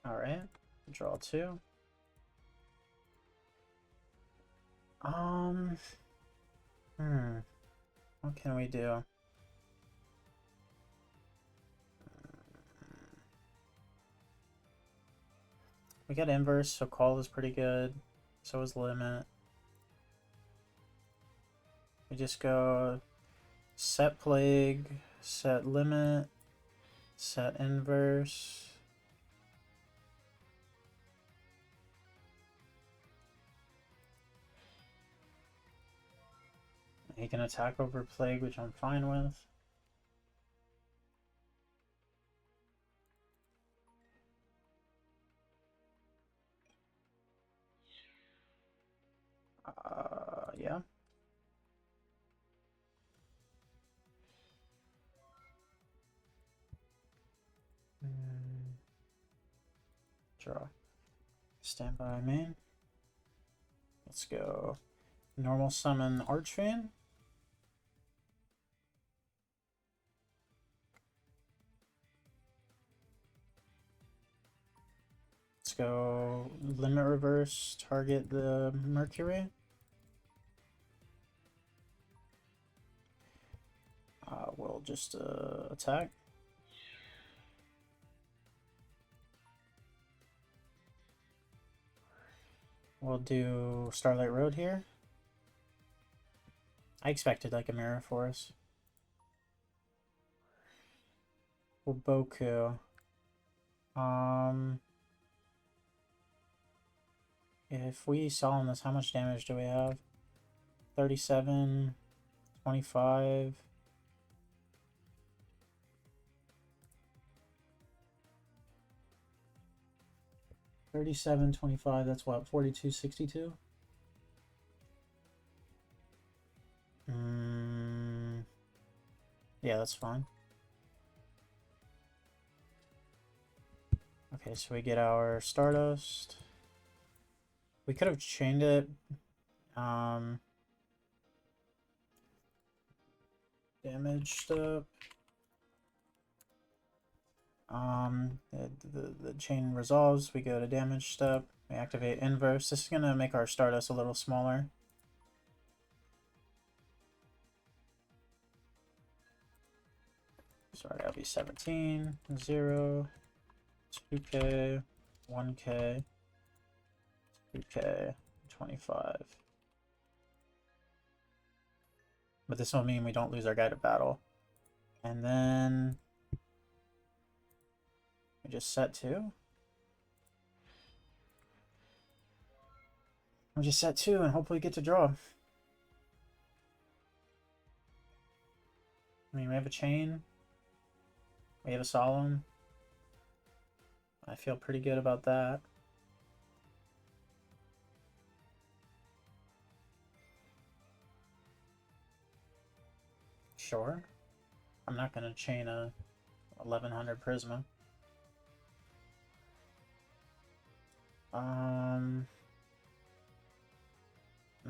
Alright. Draw 2. What can we do? We got Inverse, so Call is pretty good. So is Limit. We just go set Plague, set Limit, set Inverse. He can attack over Plague, which I'm fine with. Draw. Standby main. Let's go. Normal summon Archfiend. Let's go limit reverse, target the Mercury. We'll just attack. We'll do Starlight Road here. I expected like a Mirror Force. We'll Boku. If we solemn this, how much damage do we have? 37, 25. $37.25, that's what, $42.62? Yeah, that's fine. Okay, so we get our Stardust. We could have chained it. Damaged up. The chain resolves. We go to damage step. We activate inverse. This is gonna make our Stardust a little smaller. Sorry, that'll be 17, 0, 2K, 1K, 2K, 25. But this will mean we don't lose our guy to battle. And then we just set 2. We just set 2 and hopefully get to draw. I mean, we have a chain. We have a solemn. I feel pretty good about that. Sure. I'm not going to chain a 1100 Prisma. Am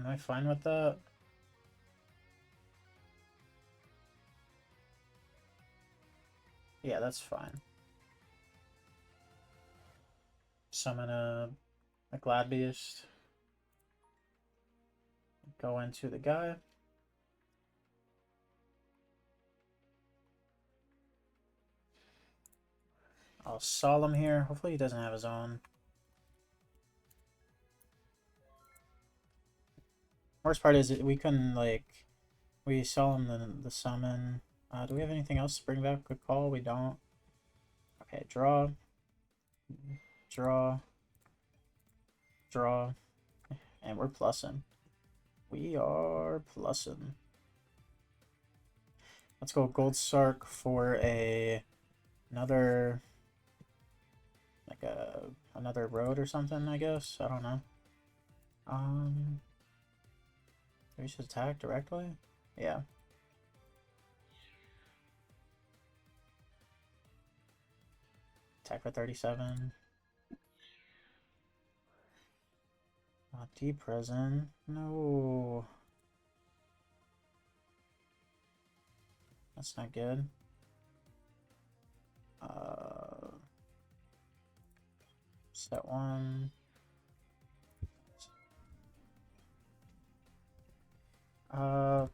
I fine with that? Yeah, that's fine. Summon a Glad Beast. Go into the guy. I'll solemn here. Hopefully he doesn't have his own. Worst part is we couldn't, like, we solemn the summon. Do we have anything else to bring back? Quick call? We don't. Okay, draw. Draw. Draw. And we're plussing. We are plussing. Let's go Gold Sark for another, like another road or something, I guess. I don't know. We should attack directly? Yeah. Attack for 37. Deep prison. No. That's not good. Set 1.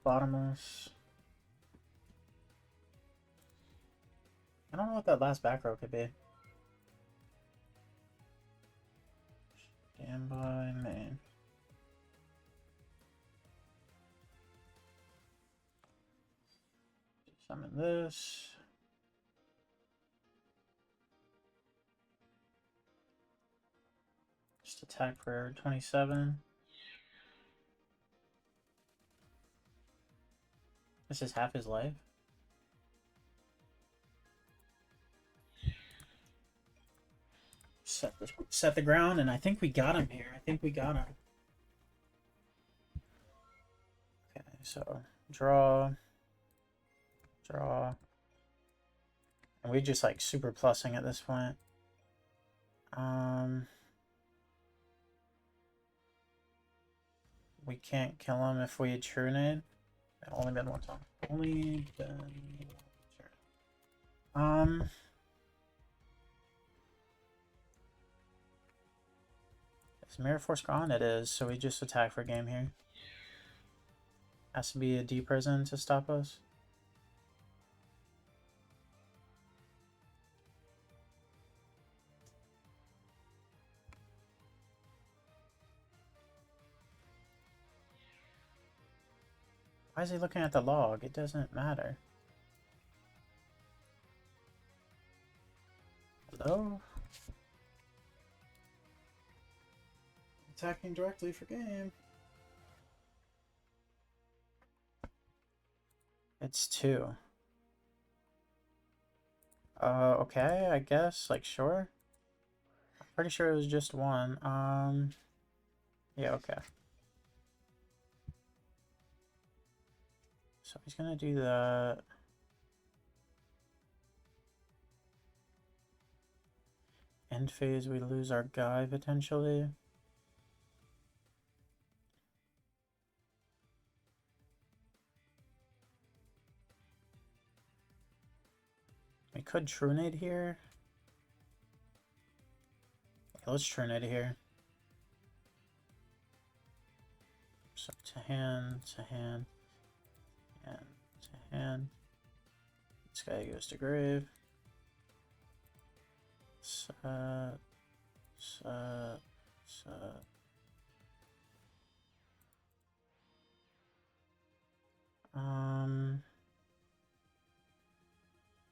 Bottomless. I don't know what that last back row could be. Standby main. Summon this. Just attack for 27. This is half his life. Set the ground, and I think we got him here. I think we got him. Okay, so draw. And we just like super plussing at this point. We can't kill him if we true nade. Only been one time. Only been one turn. Is Mirror Force gone? It is, so we just attack for game here. Has to be a D prison to stop us. Why is he looking at the log? It doesn't matter. Hello? Attacking directly for game. It's 2. Okay, I guess, like, sure. I'm pretty sure it was just 1. Yeah, okay. So he's gonna do that. End phase, we lose our guy, potentially. We could true nade here. Okay, let's true nade here. So to hand, to hand, and to hand. This guy goes to grave. Set.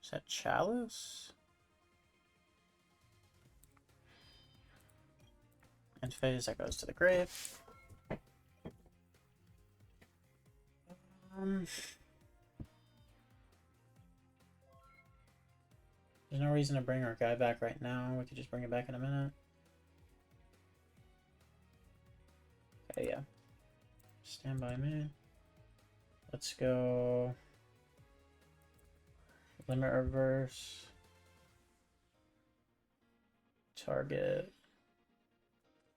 Is that Chalice? End phase, that goes to the grave. There's no reason to bring our guy back right now. We could just bring it back in a minute. Okay, yeah. Stand by me. Let's go. Limit reverse. Target.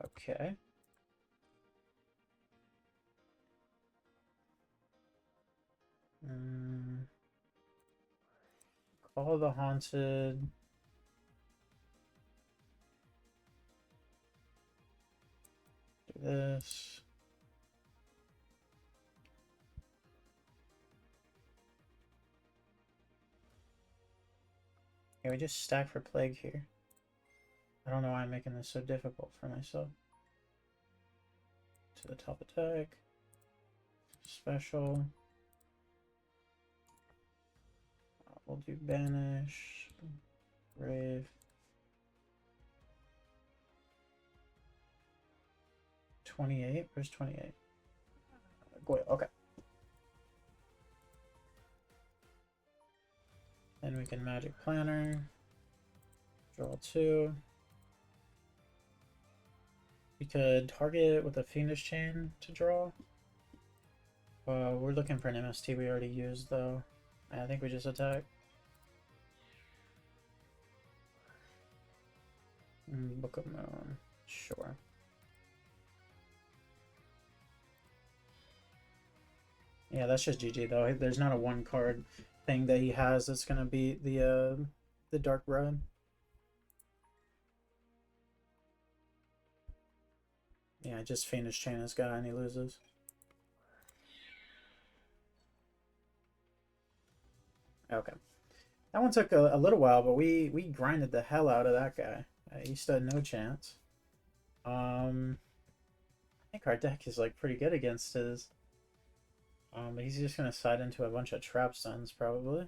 Okay. Call the Haunted. Do this. Yeah, we just stack for Plague here. I don't know why I'm making this so difficult for myself. To the top attack. Special. We'll do Banish. Grave. 28? Where's 28? Goyle, okay. Then we can Magic Planner. Draw 2. We could target with a Fiendish Chain to draw. We're looking for an MST we already used, though. I think we just attack. Book of Moon. Sure. Yeah, that's just GG, though. There's not a 1-card thing that he has that's gonna beat the Dark Red. Yeah, just Fiendish Chain this guy and he loses. Okay. That one took a little while, but we grinded the hell out of that guy. He stood no chance. I think our deck is like pretty good against his. But he's just gonna side into a bunch of trap stuns probably.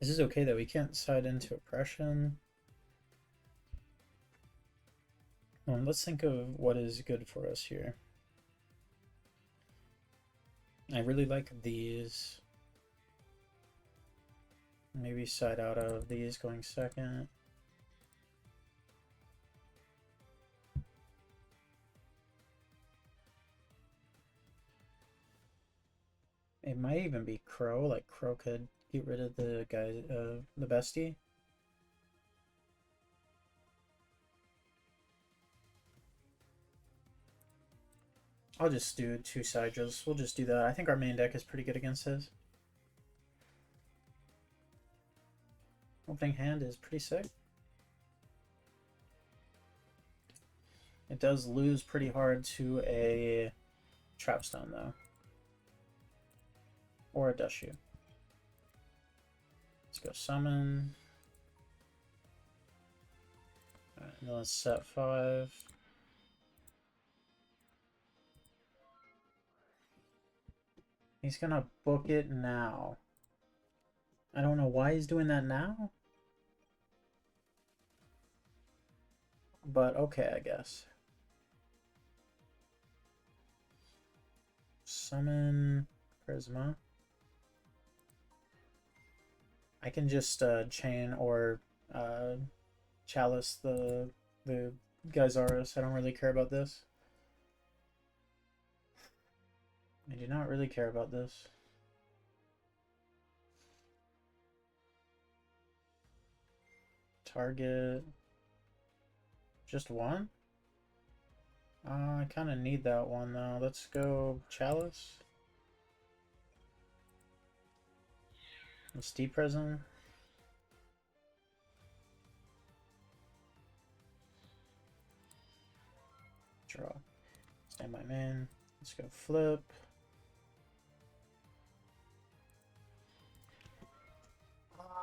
This is okay though. We can't side into oppression. Let's think of what is good for us here. I really like these. Maybe side out of these going second. It might even be Crow. Like Crow could get rid of the guy, the bestie. I'll just do 2 Sidras. We'll just do that. I think our main deck is pretty good against his. Opening hand is pretty sick. It does lose pretty hard to a Trapstone, though. Or a Dushu. Let's go summon. Alright, then let's set 5. He's gonna book it now. I don't know why he's doing that now. But okay, I guess. Summon Prisma. I can just chain or chalice the Gyzaros. I don't really care about this. I do not really care about this. Target. Just one? I kind of need that one though. Let's go Chalice. Let's depresent. Draw. Stand by man. Let's go flip.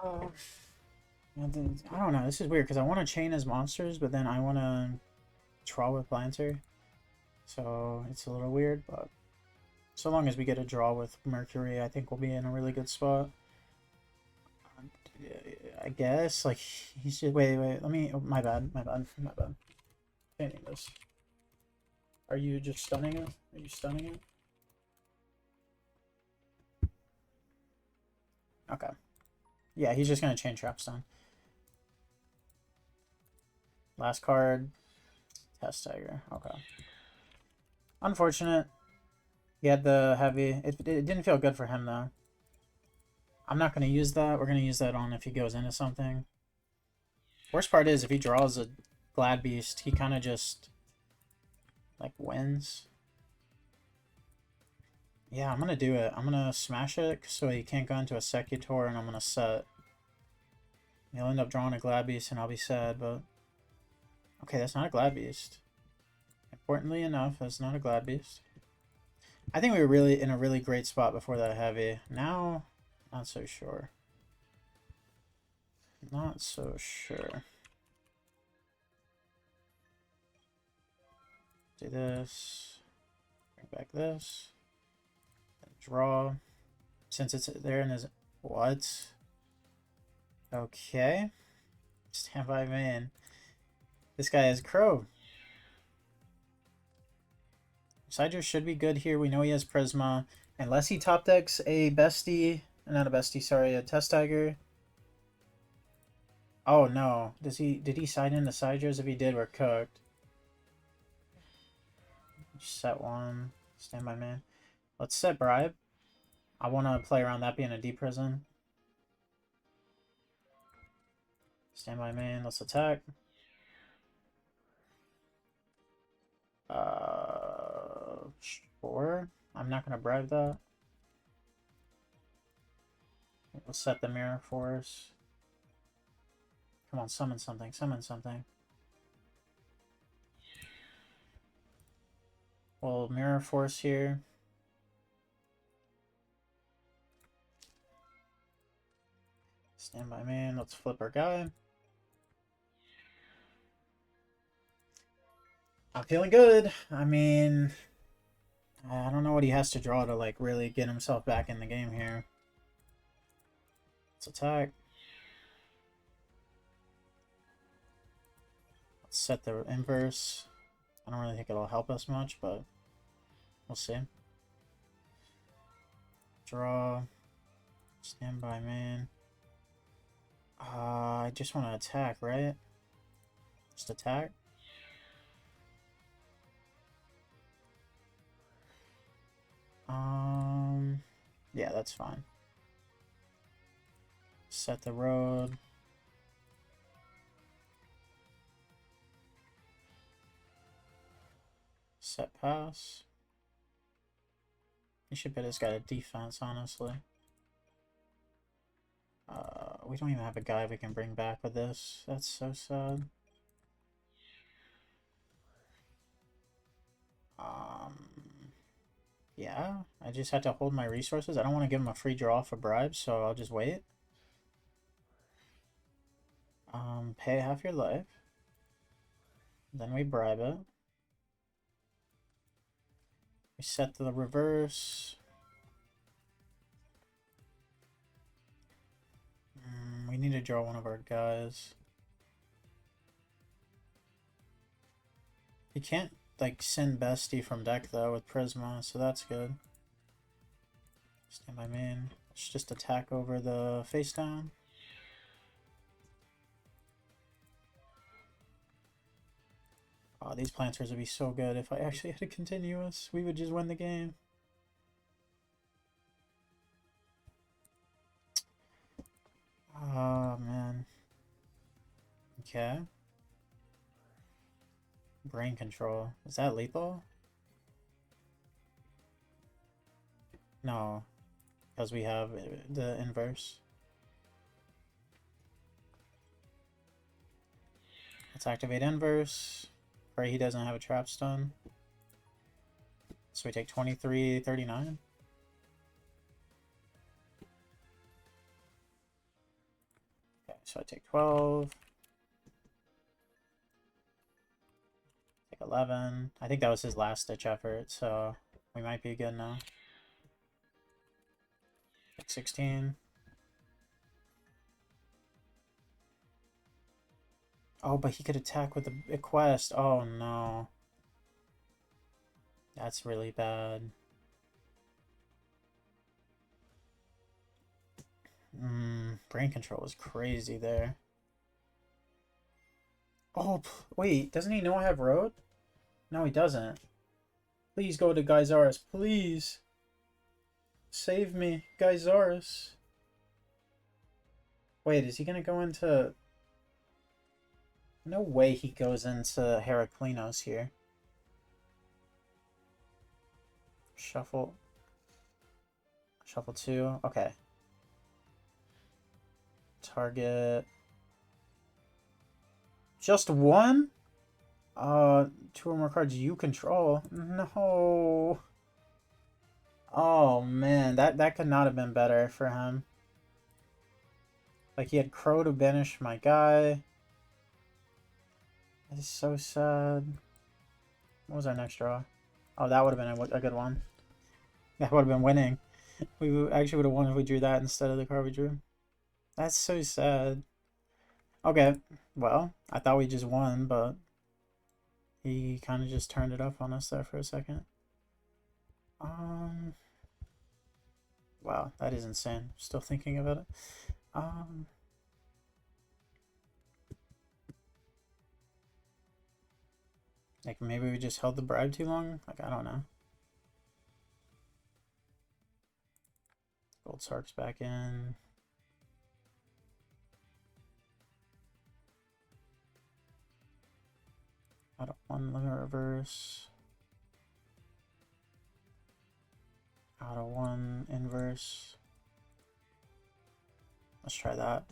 I don't know. This is weird because I want to chain his monsters, but then I want to draw with Lancer. So it's a little weird, but so long as we get a draw with Mercury, I think we'll be in a really good spot. I guess, like, he's just, wait, let me, oh, my bad. Painting this. Are you just stunning it? Are you stunning it? Okay. Yeah, he's just going to chain Trapstone. Last card. Test Tiger. Okay. Unfortunate. He had the heavy. It didn't feel good for him, though. I'm not going to use that. We're going to use that on if he goes into something. Worst part is, if he draws a Glad Beast, he kind of just, like, wins. Yeah, I'm going to do it. I'm going to smash it so he can't go into a Secutor, and I'm going to set. He'll end up drawing a Glad Beast, and I'll be sad, but... Okay, that's not a Glad Beast. Importantly enough, that's not a Glad Beast. I think we were really in a really great spot before that heavy. Now, not so sure. Not so sure. Do this. Bring back this. Draw. Since it's there and is what? Okay. Stand by man. This guy has Crow. Sidra should be good here. We know he has Prisma. Unless he top decks a bestie. Not a bestie, sorry, a Test Tiger. Oh no. Did he side into Sidras? If he did, we're cooked. Set one. Stand by man. Let's set Bribe. I want to play around that being a deep prison. Stand by man. Let's attack. Sure. I'm not going to bribe that. Let's set the Mirror Force. Come on, summon something. Summon something. Well, Mirror Force here. Stand by man. Let's flip our guy. I'm feeling good. I mean, I don't know what he has to draw to, like, really get himself back in the game here. Let's attack. Let's set the inverse. I don't really think it'll help us much, but we'll see. Draw. Stand by man. I just want to attack, right? Just attack. Yeah, that's fine. Set the road. Set pass. You should bet this guy a defense, honestly. We don't even have a guy we can bring back with this. That's so sad. Yeah, I just had to hold my resources. I don't want to give him a free draw for bribes, so I'll just wait. Pay half your life. Then we bribe it. We set the reverse. We need to draw one of our guys. He can't, like, send Bestie from deck, though, with Prisma, so that's good. Stand by main. Let's just attack over the face down. Oh, these planters would be so good if I actually had a continuous. We would just win the game. Oh, man. Okay. Brain control. Is that lethal? No. Because we have the inverse. Let's activate inverse. Pray he doesn't have a trap stun. So we take 23, 39. Okay, so I take 12. Take 11. I think that was his last ditch effort, so we might be good now. Take 16. Oh, but he could attack with a quest. Oh no. That's really bad. Brain control is crazy there. Oh, wait. Doesn't he know I have road? No, he doesn't. Please go to Geysaris. Please. Save me. Geysaris. Wait, is he going to go into... No way he goes into Heraklinos here. Shuffle. Shuffle 2. Okay. Target. Just one? 2 or more cards you control. No. Oh man, that could not have been better for him. Like he had Crow to banish my guy. That is so sad. What was our next draw? Oh, that would have been a good one. That would have been winning. We actually would have won if we drew that instead of the card we drew. That's so sad. Okay, well, I thought we just won, but he kind of just turned it up on us there for a second. Wow, that is insane. Still thinking about it. Like maybe we just held the bribe too long? Like, I don't know. Gold Sark's back in. Out of 1 limit reverse. Out of 1 inverse. Let's try that.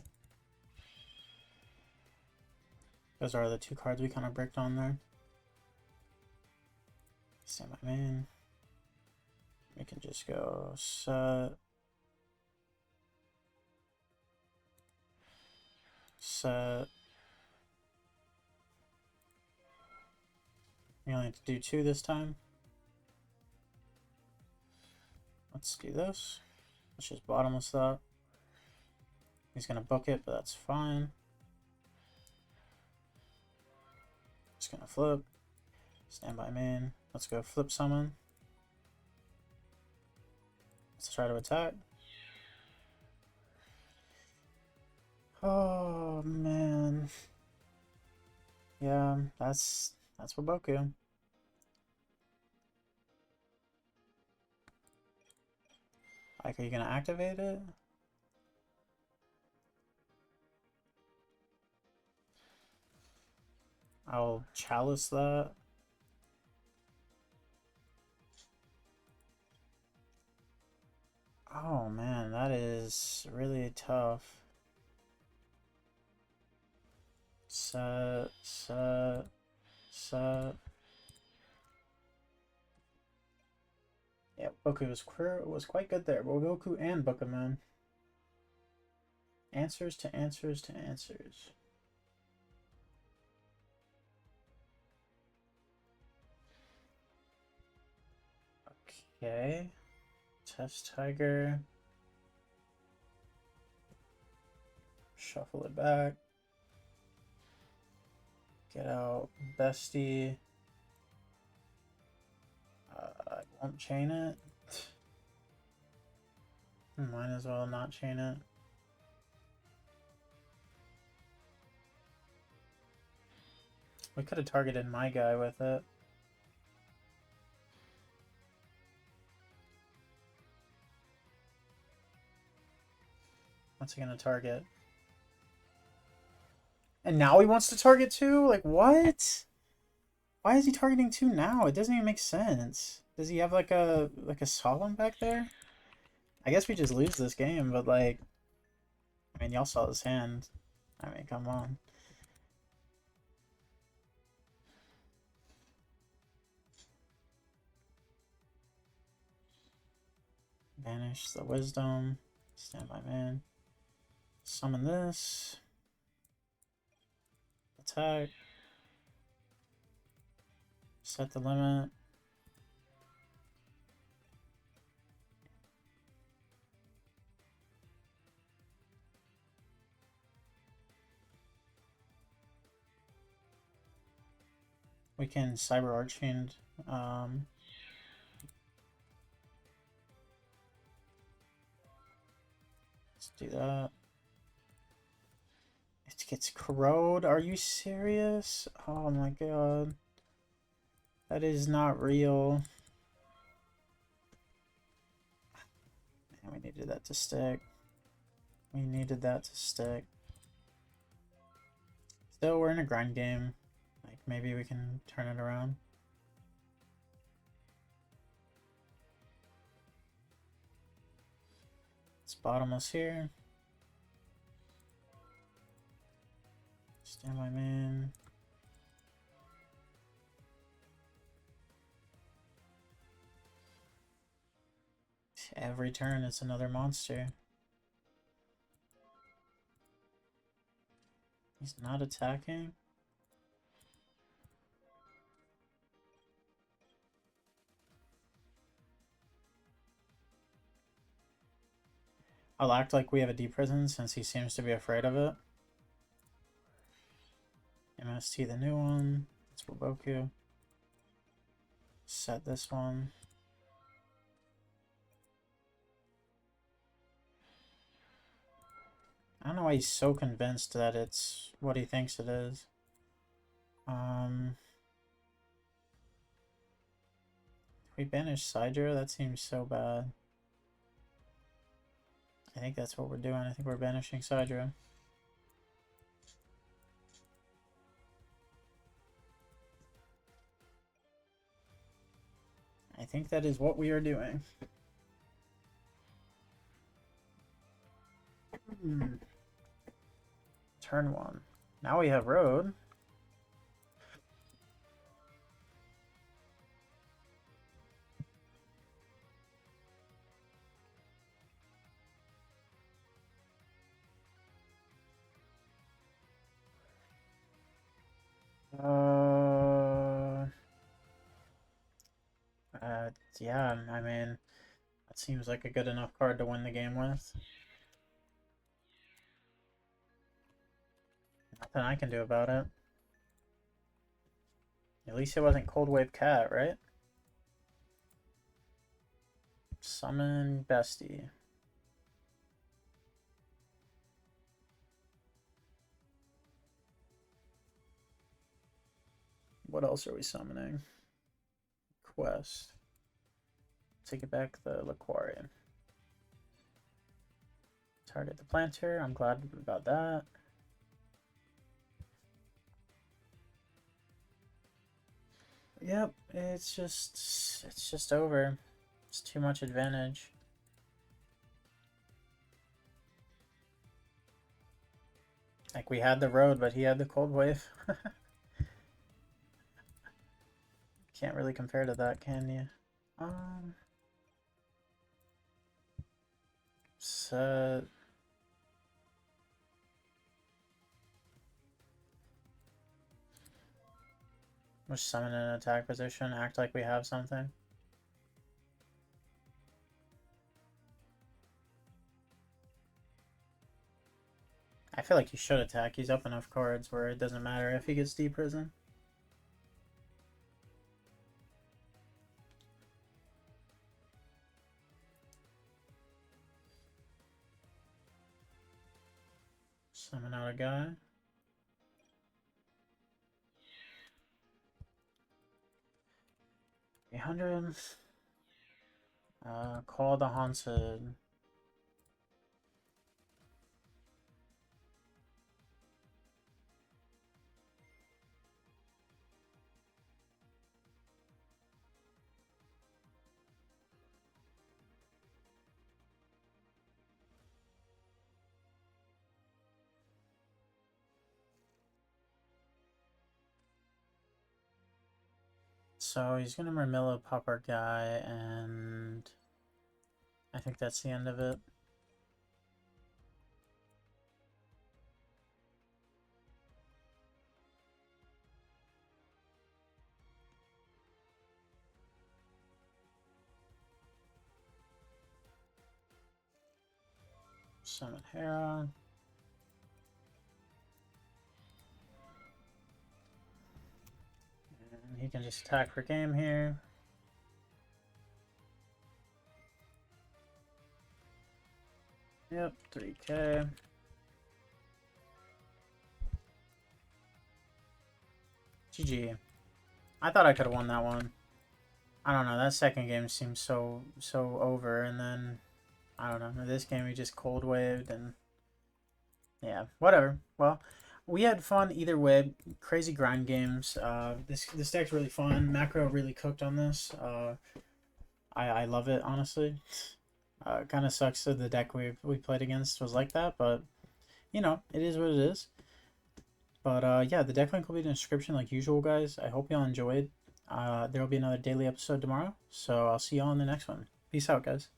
Those are the 2 cards we kind of bricked on there. Stand by main. We can just go set. Set. We only have to do 2 this time. Let's do this. Let's just bottomless that. He's gonna book it, but that's fine. Just gonna flip. Stand by main. Let's go flip summon. Let's try to attack. Oh man. Yeah, that's for Boku. Like, are you gonna activate it? I'll chalice that. Oh man, that is really tough. Set. Yeah, Boku was quite good there. Goku and Bookman. Answers to answers to answers. Okay. Test Tiger. Shuffle it back. Get out Bestie. I won't chain it. Might as well not chain it. We could have targeted my guy with it. What's he gonna target? And now he wants to target two? Like, what? Why is he targeting two now? It doesn't even make sense. Does he have like a solemn back there? I guess we just lose this game, but like, I mean, y'all saw his hand. I mean, come on. Banish the wisdom. Standby man. Summon this. Attack. Set the limit. We can Cyber Archfiend. Let's do that. It gets corrode. Are you serious? Oh my god. That is not real. Man, we needed that to stick. We needed that to stick. Still, we're in a grind game. Like, maybe we can turn it around. It's bottomless here. Stand my man. Every turn it's another monster. He's not attacking. I'll act like we have a deep prison since he seems to be afraid of it. MST the new one. It's Woboku. Set this one. I don't know why he's so convinced that it's what he thinks it is. We banish Sidra? That seems so bad. I think that's what we're doing. I think we're banishing Sidra. I think that is what we are doing. Turn one. Now we have road. Yeah, I mean, that seems like a good enough card to win the game with. Nothing I can do about it. At least it wasn't Cold Wave Cat, right? Summon Bestie. What else are we summoning? Quest. Take it back the Laquarian. Target the planter. I'm glad about that. Yep, it's just over. It's too much advantage. Like, we had the road, but he had the cold wave. Can't really compare to that, can you? Set. We'll summon an attack position, act like we have something. I feel like he should attack. He's up enough cards where it doesn't matter if he gets deprison. Summon out a guy. $800. Call the Haunted. So he's gonna Marmilla pop our guy, and I think that's the end of it. Summon Hera. And he can just attack for game here. Yep, 3k. GG. I thought I could have won that one. I don't know, that second game seems so over, and then I don't know, this game we just cold waved, and yeah, whatever. Well, we had fun either way. Crazy grind games. This deck's really fun. Macro really cooked on this. I love it, honestly. Kind of sucks that the deck we played against was like that, but you know, it is what it is. But yeah, the deck link will be in the description like usual, guys. I hope y'all enjoyed. There will be another daily episode tomorrow, so I'll see y'all in the next one. Peace out, guys.